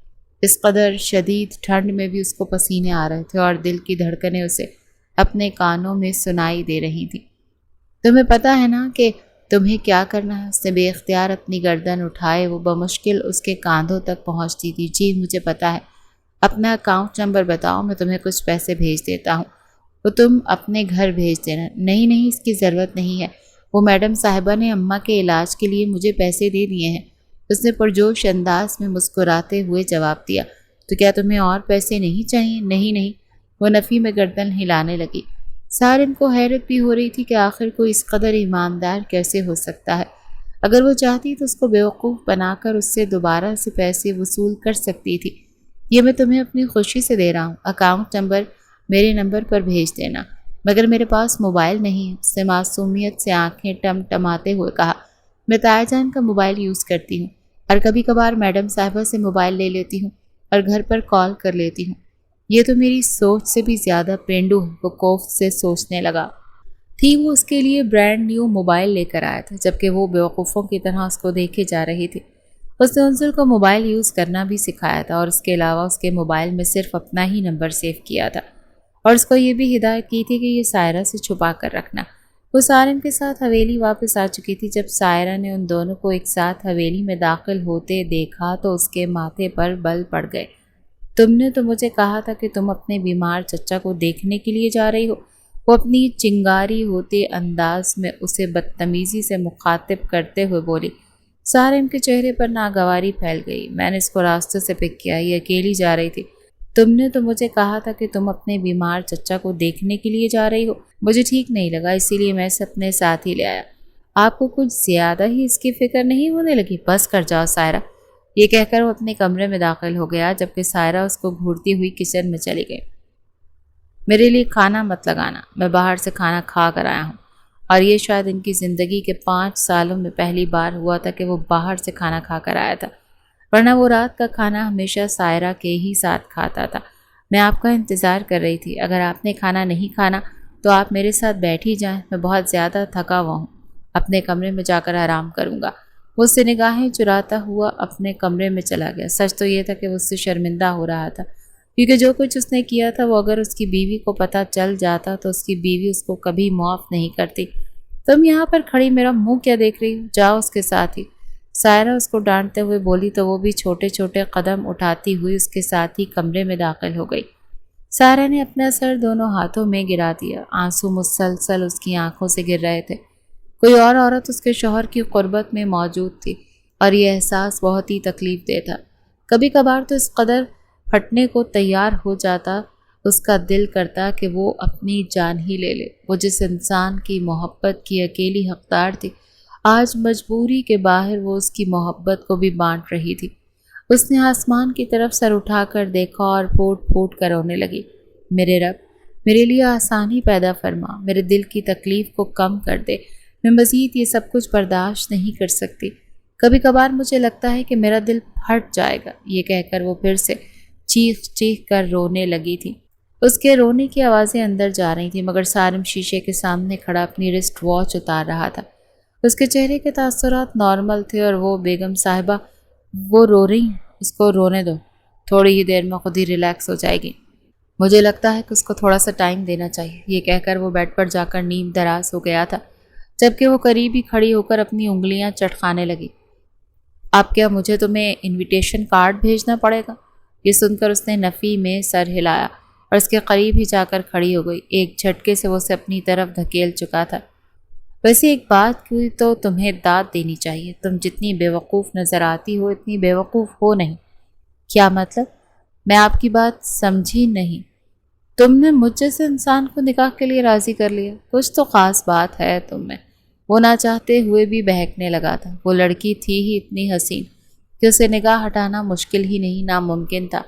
اس قدر شدید ٹھنڈ میں بھی اس کو پسینے آ رہے تھے اور دل کی دھڑکنیں اسے اپنے کانوں میں سنائی دے رہی تھی۔ تمہیں پتہ ہے نا کہ تمہیں کیا کرنا ہے؟ اس نے بے اختیار اپنی گردن اٹھائے، وہ بمشکل اس کے کاندھوں تک پہنچتی تھی۔ جی مجھے پتہ ہے، اپنا اکاؤنٹ نمبر بتاؤ، میں تمہیں کچھ پیسے بھیج دیتا ہوں، وہ تم اپنے گھر بھیج دینا۔ نہیں نہیں، اس کی ضرورت نہیں ہے، وہ میڈم صاحبہ نے اماں کے علاج کے لیے مجھے پیسے دے دیے ہیں، اس نے پرجوش انداز میں مسکراتے ہوئے جواب دیا۔ تو کیا تمہیں اور پیسے نہیں چاہیے؟ نہیں نہیں، وہ نفی میں گردن ہلانے لگی۔ سارم کو حیرت بھی ہو رہی تھی کہ آخر کوئی اس قدر ایماندار کیسے ہو سکتا ہے۔ اگر وہ چاہتی تو اس کو بیوقوف بنا کر اس سے دوبارہ سے پیسے وصول کر سکتی تھی۔ یہ میں تمہیں اپنی خوشی سے دے رہا ہوں، اکاؤنٹ نمبر میرے نمبر پر بھیج دینا۔ مگر میرے پاس موبائل نہیں ہے، اس نے معصومیت سے آنکھیں ٹمٹماتے ہوئے کہا۔ میں تایا جان کا موبائل یوز کرتی ہوں، اور کبھی کبھار میڈم صاحبہ سے موبائل لے لیتی ہوں اور گھر پر کال کر لیتی ہوں۔ یہ تو میری سوچ سے بھی زیادہ پینڈو ہے، وہ کوفت سے سوچنے لگا۔ تھی وہ اس کے لیے برانڈ نیو موبائل لے کر آیا تھا، جبکہ وہ بیوقوفوں کی طرح اس کو دیکھے جا رہی تھی۔ اس نے انزل کو موبائل یوز کرنا بھی سکھایا تھا، اور اس کے علاوہ اس کے موبائل میں صرف اپنا ہی نمبر سیو کیا تھا، اور اس کو یہ بھی ہدایت کی تھی کہ یہ سائرہ سے چھپا کر رکھنا۔ وہ سارم کے ساتھ حویلی واپس آ چکی تھی۔ جب سائرہ نے ان دونوں کو ایک ساتھ حویلی میں داخل ہوتے دیکھا تو اس کے ماتھے پر بل پڑ گئے۔ تم نے تو مجھے کہا تھا کہ تم اپنے بیمار چچا کو دیکھنے کے لیے جا رہی ہو، وہ اپنی چنگاری ہوتے انداز میں اسے بدتمیزی سے مخاطب کرتے ہوئے بولی۔ سارم کے چہرے پر ناگواری پھیل گئی۔ میں نے اس کو راستے سے پک کیا، یہ اکیلی جا رہی تھی۔ تم نے تو مجھے کہا تھا کہ تم اپنے بیمار چچا کو دیکھنے کے لیے جا رہی ہو، مجھے ٹھیک نہیں لگا، اسی لیے میں اسے اپنے ساتھ ہی لے آیا۔ آپ کو کچھ زیادہ ہی اس کی فکر نہیں ہونے لگی؟ بس کر جاؤ سائرہ، یہ کہہ کر وہ اپنے کمرے میں داخل ہو گیا، جبکہ سائرہ اس کو گھورتی ہوئی کچن میں چلی گئی۔ میرے لیے کھانا مت لگانا، میں باہر سے کھانا کھا کر آیا ہوں۔ اور یہ شاید ان کی زندگی کے 5 سالوں میں پہلی بار ہوا تھا کہ وہ باہر سے کھانا کھا کر آیا تھا، ورنہ وہ رات کا کھانا ہمیشہ سائرہ کے ہی ساتھ کھاتا تھا۔ میں آپ کا انتظار کر رہی تھی، اگر آپ نے کھانا نہیں کھانا تو آپ میرے ساتھ بیٹھ ہی جائیں، میں بہت زیادہ تھکا ہوا ہوں، اپنے کمرے میں جا کر آرام کروں گا۔ وہ اس سے نگاہیں چراتا ہوا اپنے کمرے میں چلا گیا۔ سچ تو یہ تھا کہ وہ اس سے شرمندہ ہو رہا تھا، کیونکہ جو کچھ اس نے کیا تھا وہ اگر اس کی بیوی کو پتہ چل جاتا تو اس کی بیوی اس کو کبھی معاف نہیں کرتی۔ تم یہاں پر کھڑی میرا منہ کیا دیکھ رہی ہو؟ جاؤ اس کے ساتھ ہی، سائرہ اس کو ڈانٹتے ہوئے بولی تو وہ بھی چھوٹے چھوٹے قدم اٹھاتی ہوئی اس کے ساتھ ہی کمرے میں داخل ہو گئی۔ سائرہ نے اپنا سر دونوں ہاتھوں میں گرا دیا، آنسو مسلسل اس کی آنکھوں سے گر رہے تھے۔ کوئی اور عورت اس کے شوہر کی قربت میں موجود تھی، اور یہ احساس بہت ہی تکلیف دہ تھا۔ کبھی کبھار تو اس قدر پھٹنے کو تیار ہو جاتا اس کا دل کرتا کہ وہ اپنی جان ہی لے لے۔ وہ جس انسان کی محبت کی اکیلی حقدار تھی، آج مجبوری کے باہر وہ اس کی محبت کو بھی بانٹ رہی تھی۔ اس نے آسمان کی طرف سر اٹھا کر دیکھا اور پھوٹ پھوٹ کر رونے لگی۔ میرے رب، میرے لیے آسانی پیدا فرما، میرے دل کی تکلیف کو کم کر دے، میں مزید یہ سب کچھ برداشت نہیں کر سکتی۔ کبھی کبھار مجھے لگتا ہے کہ میرا دل پھٹ جائے گا۔ یہ کہہ کر وہ پھر سے چیخ چیخ کر رونے لگی تھی۔ اس کے رونے کی آوازیں اندر جا رہی تھیں، مگر سارم شیشے کے سامنے کھڑا اپنی رسٹ واچ اتار رہا تھا۔ اس کے چہرے کے تاثرات نارمل تھے اور وہ بیگم صاحبہ وہ رو رہی ہیں، اس کو رونے دو، تھوڑی ہی دیر میں خود ہی ریلیکس ہو جائے گی۔ مجھے لگتا ہے کہ اس کو تھوڑا سا ٹائم دینا چاہیے۔ یہ کہہ کر وہ بیڈ پر جا کر نیم دراز ہو گیا تھا، جبکہ وہ قریب ہی کھڑی ہو کر اپنی انگلیاں چٹکانے لگی۔ اب کیا مجھے تمہیں انویٹیشن کارڈ بھیجنا پڑے گا؟ یہ سن کر اس نے نفی میں سر ہلایا اور اس کے قریب ہی جا کر کھڑی ہو گئی۔ ایک جھٹکے سے وہ اسے اپنی طرف دھکیل چکا تھا۔ ویسے ایک بات کی تو تمہیں داد دینی چاہیے، تم جتنی بیوقوف نظر آتی ہو اتنی بیوقوف ہو نہیں۔ کیا مطلب؟ میں آپ کی بات سمجھی نہیں۔ تم نے مجھ جیسے انسان کو نکاح کے لیے راضی کر لیا، کچھ تو خاص بات ہے تم میں۔ وہ نہ چاہتے ہوئے بھی بہکنے لگا تھا۔ وہ لڑکی تھی ہی اتنی حسین کہ اسے نگاہ ہٹانا مشکل ہی نہیں، ناممکن تھا۔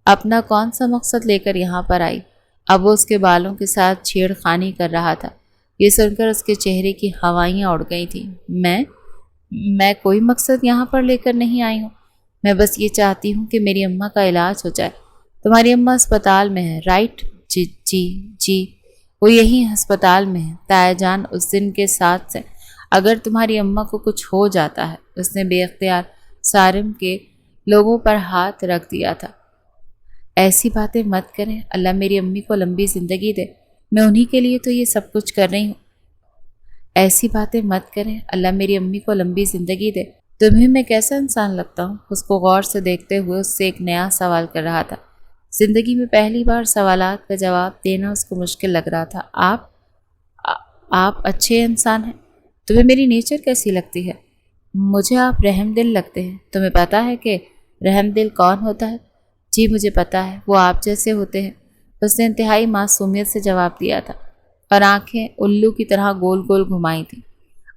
اپنا کون سا مقصد لے کر یہاں پر آئی؟ اب وہ اس کے بالوں کے ساتھ چھیڑ خانی کر رہا تھا۔ یہ سن کر اس کے چہرے کی ہوائیاں اڑ گئی تھیں۔ میں کوئی مقصد یہاں پر لے کر نہیں آئی ہوں۔ میں بس یہ چاہتی ہوں کہ میری اماں کا علاج ہو جائے۔ تمہاری اماں ہسپتال میں ہے، رائٹ؟ جی جی جی، وہ یہی ہسپتال میں ہے۔ تایا جان اس دن کے ساتھ سے اگر تمہاری اماں کو کچھ ہو جاتا ہے۔ اس نے بے اختیار سارم کے لوگوں پر ہاتھ رکھ دیا تھا۔ ایسی باتیں مت کریں، اللہ میری امی کو لمبی زندگی دے، میں انہی کے لیے تو یہ سب کچھ کر رہی ہوں۔ ایسی باتیں مت کریں، اللہ میری امی کو لمبی زندگی دے۔ تمہیں میں کیسا انسان لگتا ہوں؟ اس کو غور سے دیکھتے ہوئے اس سے ایک نیا سوال کر رہا تھا۔ زندگی میں پہلی بار سوالات کا جواب دینا اس کو مشکل لگ رہا تھا۔ آپ اچھے انسان ہیں۔ تمہیں میری نیچر کیسی لگتی ہے؟ مجھے آپ رحم دل لگتے ہیں۔ تمہیں پتہ ہے کہ رحم دل کون ہوتا ہے؟ جی مجھے پتہ ہے، وہ آپ جیسے ہوتے ہیں۔ اس نے انتہائی معصومیت سے جواب دیا تھا اور آنکھیں الو کی طرح گول گول گھمائی تھیں۔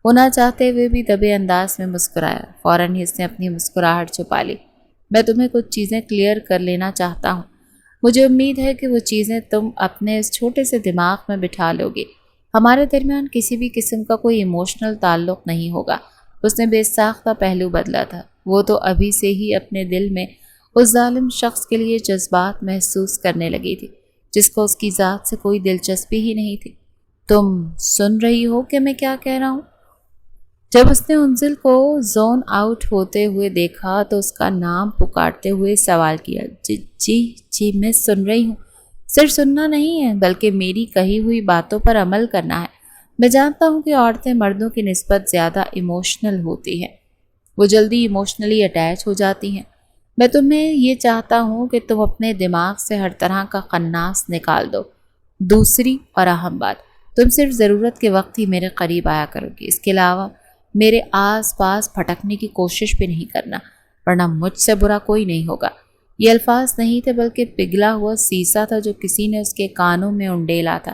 وہ نہ چاہتے ہوئے بھی دبے انداز میں مسکرایا۔ فوراً ہی اس نے اپنی مسکراہٹ چھپا لی۔ میں تمہیں کچھ چیزیں کلیئر کر لینا چاہتا ہوں۔ مجھے امید ہے کہ وہ چیزیں تم اپنے اس چھوٹے سے دماغ میں بٹھا لو گے۔ ہمارے درمیان کسی بھی قسم کا کوئی ایموشنل تعلق نہیں ہوگا۔ اس نے بے ساختہ پہلو بدلا تھا۔ وہ تو ابھی سے ہی اپنے دل میں اس ظالم شخص کے لیے جذبات محسوس کرنے لگی تھی جس کو اس کی ذات سے کوئی دلچسپی ہی نہیں تھی۔ تم سن رہی ہو کہ میں کیا کہہ رہا ہوں؟ جب اس نے انزل کو زون آؤٹ ہوتے ہوئے دیکھا تو اس کا نام پکارتے ہوئے سوال کیا۔ جی میں سن رہی ہوں۔ صرف سننا نہیں ہے بلکہ میری کہی ہوئی باتوں پر عمل کرنا ہے۔ میں جانتا ہوں کہ عورتیں مردوں کی نسبت زیادہ ایموشنل ہوتی ہیں، وہ جلدی ایموشنلی اٹیچ ہو جاتی ہیں۔ میں تمہیں یہ چاہتا ہوں کہ تم اپنے دماغ سے ہر طرح کا قناص نکال دو۔ دوسری اور اہم بات، تم صرف ضرورت کے وقت ہی میرے قریب آیا کرو گی۔ اس کے علاوہ میرے آس پاس پھٹکنے کی کوشش بھی نہیں کرنا، ورنہ مجھ سے برا کوئی نہیں ہوگا۔ یہ الفاظ نہیں تھے بلکہ پگھلا ہوا سیسا تھا جو کسی نے اس کے کانوں میں انڈیلا تھا۔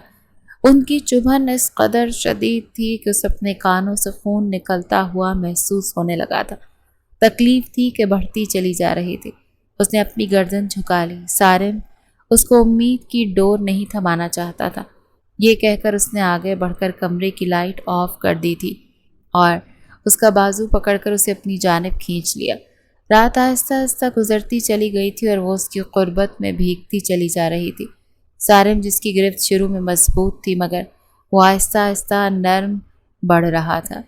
ان کی چبھن اس قدر شدید تھی کہ اسے اپنے کانوں سے خون نکلتا ہوا محسوس ہونے لگا تھا۔ تکلیف تھی کہ بڑھتی چلی جا رہی تھی۔ اس نے اپنی گردن جھکا لی۔ سارم اس کو امید کی ڈور نہیں تھمانا چاہتا تھا۔ یہ کہہ کر اس نے آگے بڑھ کر کمرے کی لائٹ آف کر دی تھی اور اس کا بازو پکڑ کر اسے اپنی جانب کھینچ لیا۔ رات آہستہ آہستہ گزرتی چلی گئی تھی اور وہ اس کی قربت میں بھیگتی چلی جا رہی تھی۔ سارم جس کی گرفت شروع میں مضبوط تھی مگر وہ آہستہ آہستہ نرم بڑھ رہا تھا۔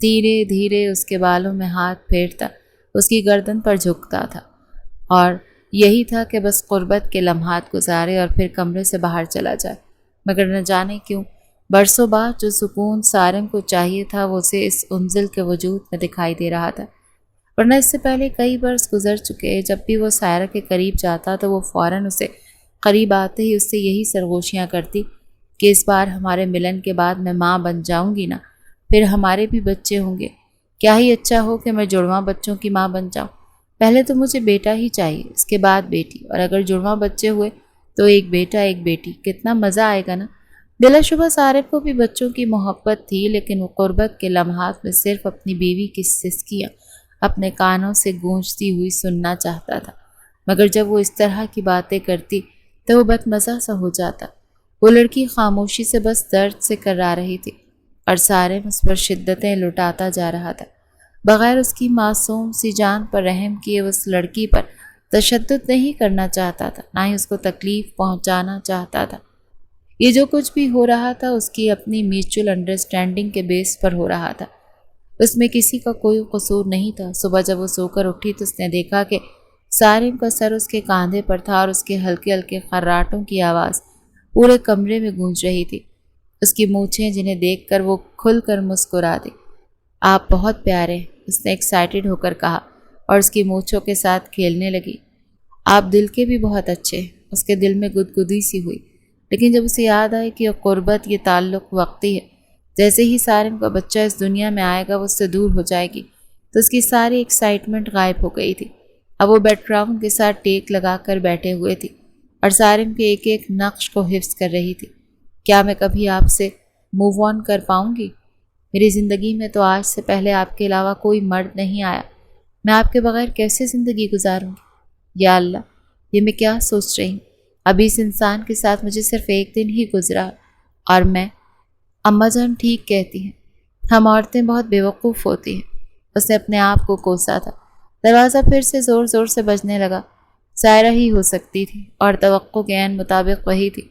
دھیرے دھیرے اس کے بالوں میں ہاتھ پھیرتا، اس کی گردن پر جھکتا تھا اور یہی تھا کہ بس قربت کے لمحات گزارے اور پھر کمرے سے باہر چلا جائے۔ مگر نہ جانے کیوں برسوں بعد جو سکون سارم کو چاہیے تھا وہ اسے اس انزل کے وجود میں دکھائی دے رہا تھا۔ ورنہ اس سے پہلے کئی برس گزر چکے، جب بھی وہ سائرہ کے قریب جاتا تو وہ فوراً اسے قریب آتے ہی اس سے یہی سرگوشیاں کرتی کہ اس بار ہمارے ملن کے بعد میں ماں بن جاؤں گی نا، پھر ہمارے بھی بچے ہوں گے۔ کیا ہی اچھا ہو کہ میں جڑواں بچوں کی ماں بن جاؤں۔ پہلے تو مجھے بیٹا ہی چاہیے، اس کے بعد بیٹی، اور اگر جڑواں بچے ہوئے تو ایک بیٹا ایک بیٹی، کتنا مزہ آئے گا نا۔ بلا شبہ سارے کو بھی بچوں کی محبت تھی، لیکن وہ قربت کے لمحات میں صرف اپنی بیوی کی سسکیاں اپنے کانوں سے گونجتی ہوئی سننا چاہتا تھا۔ مگر جب وہ اس طرح کی باتیں کرتی تو وہ بد مزہ سا ہو جاتا۔ وہ لڑکی خاموشی سے بس درد سے کرا رہی تھی اور سارم اس پر شدتیں لٹاتا جا رہا تھا۔ بغیر اس کی معصوم سی جان پر رحم کیے اس لڑکی پر تشدد نہیں کرنا چاہتا تھا، نہ ہی اس کو تکلیف پہنچانا چاہتا تھا۔ یہ جو کچھ بھی ہو رہا تھا اس کی اپنی میوچل انڈرسٹینڈنگ کے بیس پر ہو رہا تھا۔ اس میں کسی کا کوئی قصور نہیں تھا۔ صبح جب وہ سو کر اٹھی تو اس نے دیکھا کہ سارم کا سر اس کے کاندھے پر تھا اور اس کے ہلکے ہلکے خراٹوں کی آواز پورے کمرے میں گونج رہی تھی۔ اس کی مونچھیں جنہیں دیکھ کر وہ کھل کر مسکرا دی۔ آپ بہت پیارے ہیں، اس نے ایکسائٹڈ ہو کر کہا اور اس کی مونچھوں کے ساتھ کھیلنے لگی۔ آپ دل کے بھی بہت اچھے ہیں۔ اس کے دل میں گدگدی سی ہوئی، لیکن جب اسے یاد آئی کہ یہ قربت، یہ تعلق وقتی ہے، جیسے ہی سارم کا بچہ اس دنیا میں آئے گا وہ اس سے دور ہو جائے گی، تو اس کی ساری ایکسائٹمنٹ غائب ہو گئی تھی۔ اب وہ بیک گراؤنڈ کے ساتھ ٹیک لگا کر بیٹھے ہوئے تھی اور سارم کے ایک ایک نقش کو حفظ کر رہی تھی۔ کیا میں کبھی آپ سے موو آن کر پاؤں گی؟ میری زندگی میں تو آج سے پہلے آپ کے علاوہ کوئی مرد نہیں آیا۔ میں آپ کے بغیر کیسے زندگی گزاروں گی؟ یا اللہ، یہ میں کیا سوچ رہی ہوں؟ ابھی اس انسان کے ساتھ مجھے صرف ایک دن ہی گزرا اور میں… اماں جان ٹھیک کہتی ہیں، ہم عورتیں بہت بیوقوف ہوتی ہیں۔ اس نے اپنے آپ کو کوسا تھا۔ دروازہ پھر سے زور زور سے بجنے لگا۔ سائرہ ہی ہو سکتی تھی اور توقع کے عین مطابق وہی تھی۔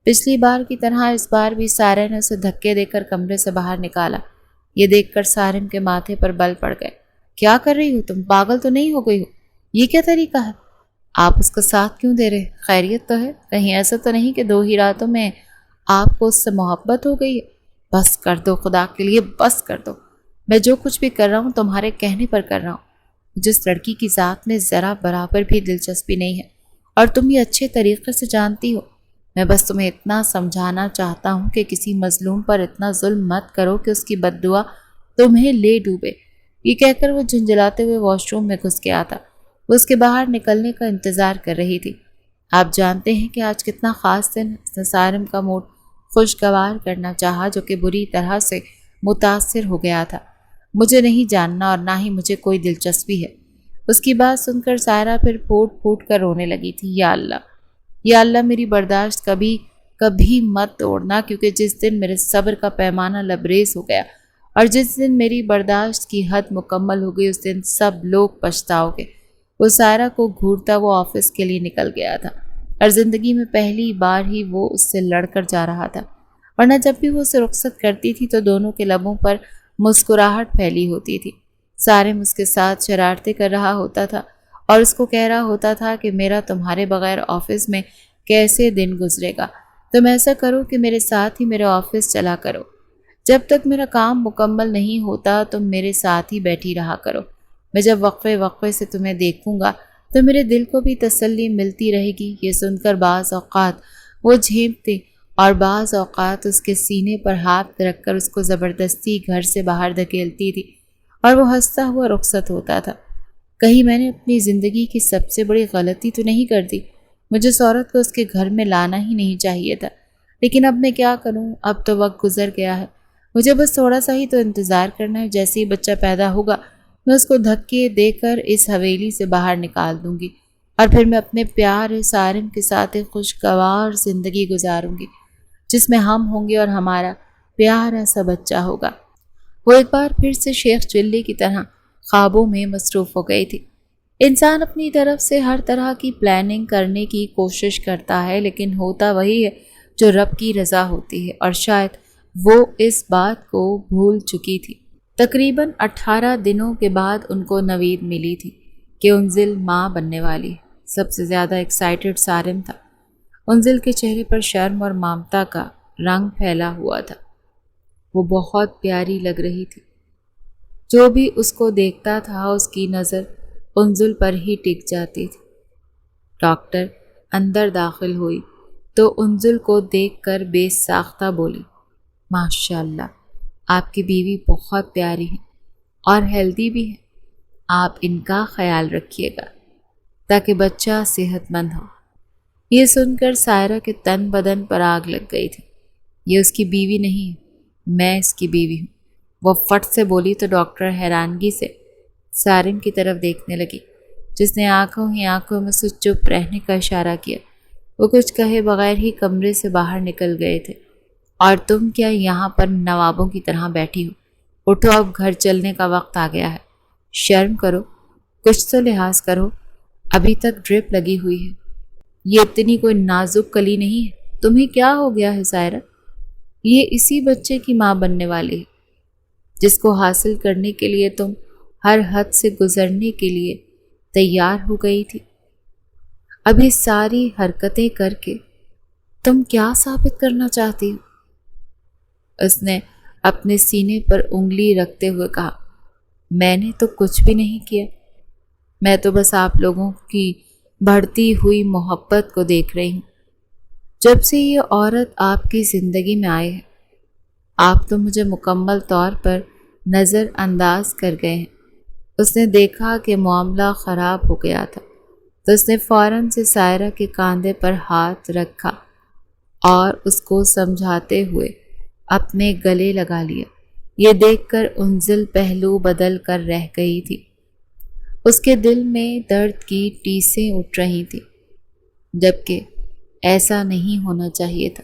پچھلی بار کی طرح اس بار بھی سائرہ نے اسے دھکے دے کر کمرے سے باہر نکالا۔ یہ دیکھ کر سارم کے ماتھے پر بل پڑ گئے۔ کیا کر رہی ہو تم؟ پاگل تو نہیں ہو گئی ہو؟ یہ کیا طریقہ ہے؟ آپ اس کا ساتھ کیوں دے رہے؟ خیریت تو ہے؟ کہیں ایسا تو نہیں کہ 2 ہی راتوں میں آپ کو اس سے محبت ہو گئی ہے؟ بس کر دو، خدا کے لیے بس کر دو۔ میں جو کچھ بھی کر رہا ہوں تمہارے کہنے پر کر رہا ہوں۔ مجھے اس لڑکی کی ذات میں ذرا برابر بھی دلچسپی نہیں ہے اور تم یہ اچھے طریقے سے جانتی ہو۔ میں بس تمہیں اتنا سمجھانا چاہتا ہوں کہ کسی مظلوم پر اتنا ظلم مت کرو کہ اس کی بد دعا تمہیں لے ڈوبے۔ یہ کہہ کر وہ جھنجھلاتے ہوئے واش روم میں گھس گیا تھا۔ وہ اس کے باہر نکلنے کا انتظار کر رہی تھی۔ آپ جانتے ہیں کہ آج کتنا خاص دن ہے؟ اس نے سارم کا موڈ خوشگوار کرنا چاہا جو کہ بری طرح سے متاثر ہو گیا تھا۔ مجھے نہیں جاننا اور نہ ہی مجھے کوئی دلچسپی ہے۔ اس کی بات سن کر سائرہ پھر پھوٹ پھوٹ کر رونے لگی تھی۔ یا اللہ، یا اللہ، میری برداشت کبھی کبھی مت توڑنا، کیونکہ جس دن میرے صبر کا پیمانہ لبریز ہو گیا اور جس دن میری برداشت کی حد مکمل ہو گئی اس دن سب لوگ پچھتاؤ گے۔ وہ سائرہ کو گھورتا وہ آفس کے لیے نکل گیا تھا اور زندگی میں پہلی بار ہی وہ اس سے لڑ کر جا رہا تھا، ورنہ جب بھی وہ اسے رخصت کرتی تھی تو دونوں کے لبوں پر مسکراہٹ پھیلی ہوتی تھی۔ سارم اس کے ساتھ شرارتیں کر رہا ہوتا تھا اور اس کو کہہ رہا ہوتا تھا کہ میرا تمہارے بغیر آفس میں کیسے دن گزرے گا؟ تم ایسا کرو کہ میرے ساتھ ہی میرے آفس چلا کرو۔ جب تک میرا کام مکمل نہیں ہوتا تم میرے ساتھ ہی بیٹھی رہا کرو۔ میں جب وقفے وقفے سے تمہیں دیکھوں گا تو میرے دل کو بھی تسلی ملتی رہے گی۔ یہ سن کر بعض اوقات وہ جھیمتی اور بعض اوقات اس کے سینے پر ہاتھ رکھ کر اس کو زبردستی گھر سے باہر دھکیلتی تھی اور وہ ہنستا ہوا رخصت ہوتا تھا۔ کہیں میں نے اپنی زندگی کی سب سے بڑی غلطی تو نہیں کر دی؟ مجھے اس عورت کو اس کے گھر میں لانا ہی نہیں چاہیے تھا، لیکن اب میں کیا کروں؟ اب تو وقت گزر گیا ہے۔ مجھے بس تھوڑا سا ہی تو انتظار کرنا ہے۔ جیسے ہی بچہ پیدا ہوگا میں اس کو دھکے دے کر اس حویلی سے باہر نکال دوں گی اور پھر میں اپنے پیارے سارم کے ساتھ ایک خوشگوار زندگی گزاروں گی جس میں ہم ہوں گے اور ہمارا پیارا سا بچہ ہوگا۔ وہ ایک بار پھر سے شیخ چلی کی طرح خوابوں میں مصروف ہو گئی تھی۔ انسان اپنی طرف سے ہر طرح کی پلاننگ کرنے کی کوشش کرتا ہے، لیکن ہوتا وہی ہے جو رب کی رضا ہوتی ہے، اور شاید وہ اس بات کو بھول چکی تھی۔ تقریباً 18 دنوں کے بعد ان کو نوید ملی تھی کہ انزل ماں بننے والی ہے۔ سب سے زیادہ ایکسائٹڈ سارم تھا۔ انزل کے چہرے پر شرم اور ممتا کا رنگ پھیلا ہوا تھا۔ وہ بہت پیاری لگ رہی تھی۔ جو بھی اس کو دیکھتا تھا اس کی نظر انزل پر ہی ٹک جاتی تھی۔ ڈاکٹر اندر داخل ہوئی تو انزل کو دیکھ کر بے ساختہ بولی، ماشاء اللہ، آپ کی بیوی بہت پیاری ہے اور ہیلدی بھی ہے۔ آپ ان کا خیال رکھیے گا تاکہ بچہ صحت مند ہو۔ یہ سن کر سائرہ کے تن بدن پر آگ لگ گئی تھی۔ یہ اس کی بیوی نہیں ہے، میں اس کی بیوی ہوں، وہ فٹ سے بولی تو ڈاکٹر حیرانگی سے سارم کی طرف دیکھنے لگی جس نے آنکھوں ہی آنکھوں میں سے چپ رہنے کا اشارہ کیا۔ وہ کچھ کہے بغیر ہی کمرے سے باہر نکل گئے تھے اور تم کیا یہاں پر نوابوں کی طرح بیٹھی ہو؟ اٹھو، اب گھر چلنے کا وقت آ گیا ہے۔ شرم کرو، کچھ تو لحاظ کرو، ابھی تک ڈرپ لگی ہوئی ہے۔ یہ اتنی کوئی نازک کلی نہیں ہے۔ تمہیں کیا ہو گیا ہے سائرہ؟ یہ اسی بچے کی ماں بننے والی ہے جس کو حاصل کرنے کے لیے تم ہر حد سے گزرنے کے لیے تیار ہو گئی تھی۔ اب یہ ساری حرکتیں کر کے تم کیا ثابت کرنا چاہتی ہو؟ اس نے اپنے سینے پر انگلی رکھتے ہوئے کہا، میں نے تو کچھ بھی نہیں کیا، میں تو بس آپ لوگوں کی بڑھتی ہوئی محبت کو دیکھ رہی ہوں۔ جب سے یہ عورت آپ کی زندگی میں آئی ہے، آپ تو مجھے مکمل طور پر نظر انداز کر گئے ہیں۔ اس نے دیکھا کہ معاملہ خراب ہو گیا تھا تو اس نے فوراً سے سائرہ کے کاندھے پر ہاتھ رکھا اور اس کو سمجھاتے ہوئے اپنے گلے لگا لیا۔ یہ دیکھ کر انزل پہلو بدل کر رہ گئی تھی۔ اس کے دل میں درد کی ٹیسیں اٹھ رہی تھیں، جبکہ ایسا نہیں ہونا چاہیے تھا،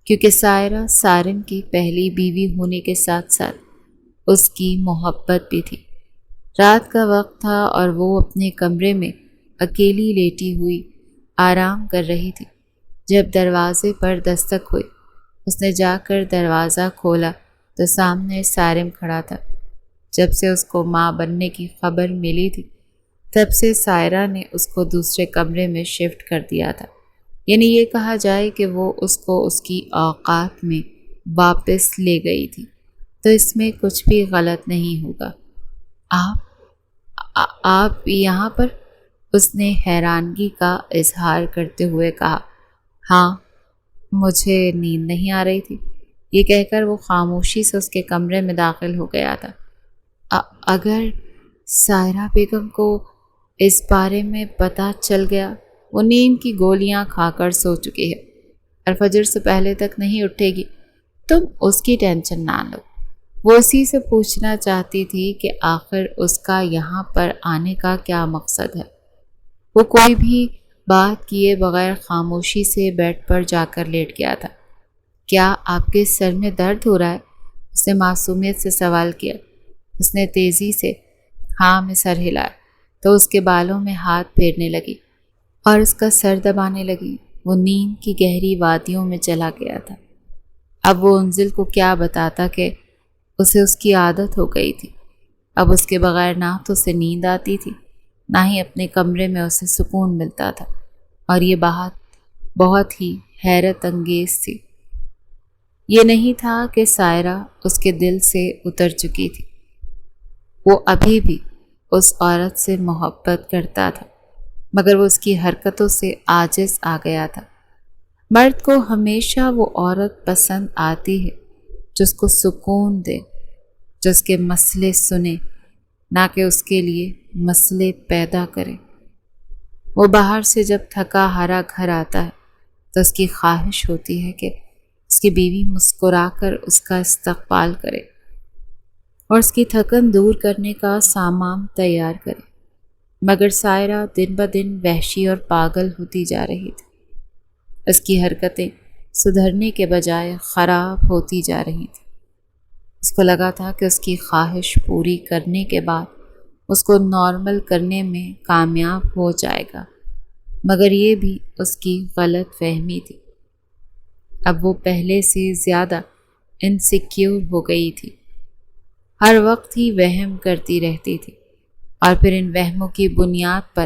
کیونکہ سائرہ سارم کی پہلی بیوی ہونے کے ساتھ ساتھ اس کی محبت بھی تھی۔ رات کا وقت تھا اور وہ اپنے کمرے میں اکیلی لیٹی ہوئی آرام کر رہی تھی جب دروازے پر دستک ہوئی۔ اس نے جا کر دروازہ کھولا تو سامنے سارم کھڑا تھا۔ جب سے اس کو ماں بننے کی خبر ملی تھی تب سے سائرہ نے اس کو دوسرے کمرے میں شفٹ کر دیا تھا، یعنی یہ کہا جائے کہ وہ اس کو اس کی اوقات میں واپس لے گئی تھی، تو اس میں کچھ بھی غلط نہیں ہوگا۔ آپ یہاں پر؟ اس نے حیرانگی کا اظہار کرتے ہوئے کہا۔ ہاں، مجھے نیند نہیں آ رہی تھی، یہ کہہ کر وہ خاموشی سے اس کے کمرے میں داخل ہو گیا تھا۔ اگر سائرہ بیگم کو اس بارے میں پتہ چل گیا، وہ نیند کی گولیاں کھا کر سو چکی ہے اور فجر سے پہلے تک نہیں اٹھے گی۔ تم اس کی ٹینشن نہ لو۔ وہ اسی سے پوچھنا چاہتی تھی کہ آخر اس کا یہاں پر آنے کا کیا مقصد ہے۔ وہ کوئی بھی بات کیے بغیر خاموشی سے بیڈ پر جا کر لیٹ گیا تھا۔ کیا آپ کے سر میں درد ہو رہا ہے؟ اس نے معصومیت سے سوال کیا۔ اس نے تیزی سے ہاں میں سر ہلایا تو اس کے بالوں میں ہاتھ پھیرنے لگی اور اس کا سر دبانے لگی۔ وہ نیند کی گہری وادیوں میں چلا گیا تھا۔ اب وہ انزل کو کیا بتاتا کہ اسے اس کی عادت ہو گئی تھی۔ اب اس کے بغیر نہ تو اسے نیند آتی تھی، نہ ہی اپنے کمرے میں اسے سکون ملتا تھا، اور یہ بات بہت ہی حیرت انگیز تھی۔ یہ نہیں تھا کہ سائرہ اس کے دل سے اتر چکی تھی، وہ ابھی بھی اس عورت سے محبت کرتا تھا، مگر وہ اس کی حرکتوں سے عاجز آ گیا تھا۔ مرد کو ہمیشہ وہ عورت پسند آتی ہے جو اس کو سکون دے، جو اس کے مسئلے سنے، نہ کہ اس کے لیے مسئلے پیدا کرے۔ وہ باہر سے جب تھکا ہارا گھر آتا ہے تو اس کی خواہش ہوتی ہے کہ اس کی بیوی مسکرا کر اس کا استقبال کرے اور اس کی تھکن دور کرنے کا سامان تیار کرے، مگر سائرہ دن بدن وحشی اور پاگل ہوتی جا رہی تھی۔ اس کی حرکتیں سدھرنے کے بجائے خراب ہوتی جا رہی تھیں۔ اس کو لگا تھا کہ اس کی خواہش پوری کرنے کے بعد اس کو نارمل کرنے میں کامیاب ہو جائے گا، مگر یہ بھی اس کی غلط فہمی تھی۔ اب وہ پہلے سے زیادہ انسیکیور ہو گئی تھی، ہر وقت ہی وہم کرتی رہتی تھی اور پھر ان وہموں کی بنیاد پر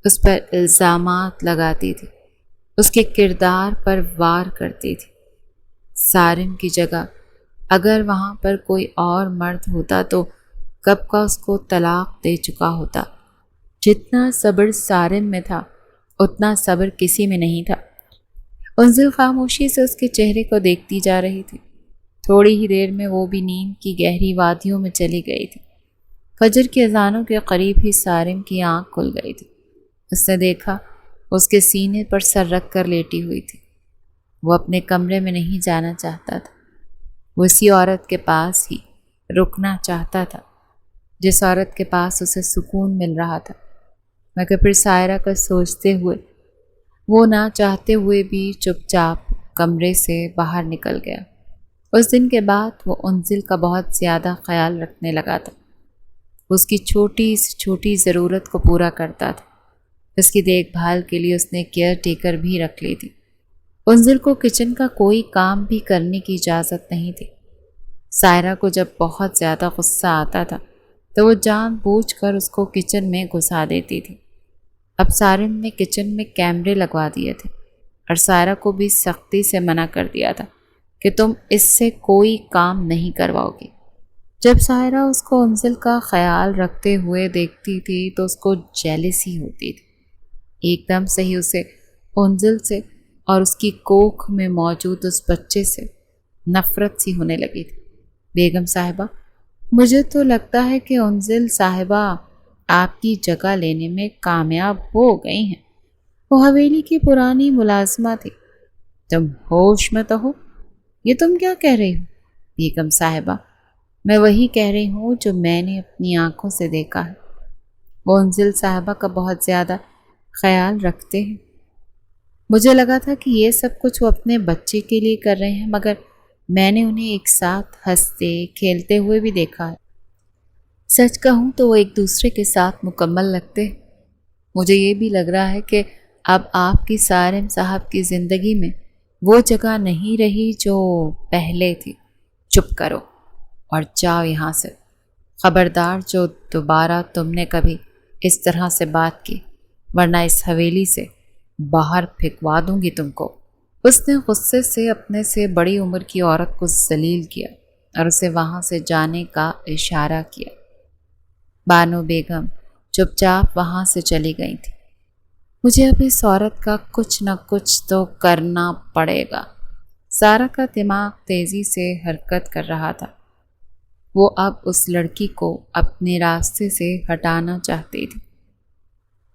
اس پر الزامات لگاتی تھی، اس کے کردار پر وار کرتی تھی۔ سارم کی جگہ اگر وہاں پر کوئی اور مرد ہوتا تو کب کا اس کو طلاق دے چکا ہوتا۔ جتنا صبر سارم میں تھا اتنا صبر کسی میں نہیں تھا۔ انزل خاموشی سے اس کے چہرے کو دیکھتی جا رہی تھی۔ تھوڑی ہی دیر میں وہ بھی نیند کی گہری وادیوں میں چلی گئی تھی۔ فجر کی اذانوں کے قریب ہی سارم کی آنکھ کھل گئی تھی۔ اس نے دیکھا اس کے سینے پر سر رکھ کر لیٹی ہوئی تھی۔ وہ اپنے کمرے میں نہیں جانا چاہتا تھا، وہ اسی عورت کے پاس ہی رکنا چاہتا تھا جس عورت کے پاس اسے سکون مل رہا تھا، مگر پھر سائرہ کا سوچتے ہوئے وہ نہ چاہتے ہوئے بھی چپ چاپ کمرے سے باہر نکل گیا۔ اس دن کے بعد وہ انزل کا بہت زیادہ خیال رکھنے لگا تھا۔ اس کی چھوٹی سے چھوٹی ضرورت کو پورا کرتا تھا۔ اس کی دیکھ بھال کے لیے اس نے کیئر ٹیکر بھی رکھ لی تھی۔ انزل کو کچن کا کوئی کام بھی کرنے کی اجازت نہیں تھی۔ سائرہ کو جب بہت زیادہ غصہ آتا تھا تو وہ جان بوجھ کر اس کو کچن میں گھسا دیتی تھی۔ اب سارم نے کچن میں کیمرے لگوا دیے تھے اور سائرہ کو بھی سختی سے منع کر دیا تھا کہ تم اس سے کوئی کام نہیں کرواؤ گی۔ جب سائرہ اس کو انزل کا خیال رکھتے ہوئے دیکھتی تھی تو اس کو جیلسی ہوتی تھی۔ ایک دم سے ہی اسے انزل سے اور اس کی کوکھ میں موجود اس بچے سے نفرت سی ہونے لگی تھی۔ بیگم صاحبہ، مجھے تو لگتا ہے کہ انزل صاحبہ آپ کی جگہ لینے میں کامیاب ہو گئی ہیں۔ وہ حویلی کی پرانی ملازمہ تھی۔ تم ہوش میں تو ہو؟ یہ تم کیا کہہ رہی ہو؟ بیگم صاحبہ، میں وہی کہہ رہی ہوں جو میں نے اپنی آنکھوں سے دیکھا ہے۔ وہ انزل صاحبہ کا بہت زیادہ خیال رکھتے ہیں۔ مجھے لگا تھا کہ یہ سب کچھ وہ اپنے بچے کے لیے کر رہے ہیں، مگر میں نے انہیں ایک ساتھ ہنستے کھیلتے ہوئے بھی دیکھا ہے۔ سچ کہوں تو وہ ایک دوسرے کے ساتھ مکمل لگتے ہیں۔ مجھے یہ بھی لگ رہا ہے کہ اب آپ کی سارم صاحب کی زندگی میں وہ جگہ نہیں رہی جو پہلے تھی۔ چپ کرو اور جاؤ یہاں سے۔ خبردار جو دوبارہ تم نے کبھی اس طرح سے بات کی، ورنہ اس حویلی سے باہر پھینکوا دوں گی تم کو۔ اس نے غصے سے اپنے سے بڑی عمر کی عورت کو ذلیل کیا اور اسے وہاں سے جانے کا اشارہ کیا۔ بانو بیگم چپ چاپ وہاں سے چلی گئی تھی۔ مجھے اب اس عورت کا کچھ نہ کچھ تو کرنا پڑے گا۔ سارہ کا دماغ تیزی سے حرکت کر رہا تھا۔ وہ اب اس لڑکی کو اپنے راستے سے ہٹانا چاہتی تھی۔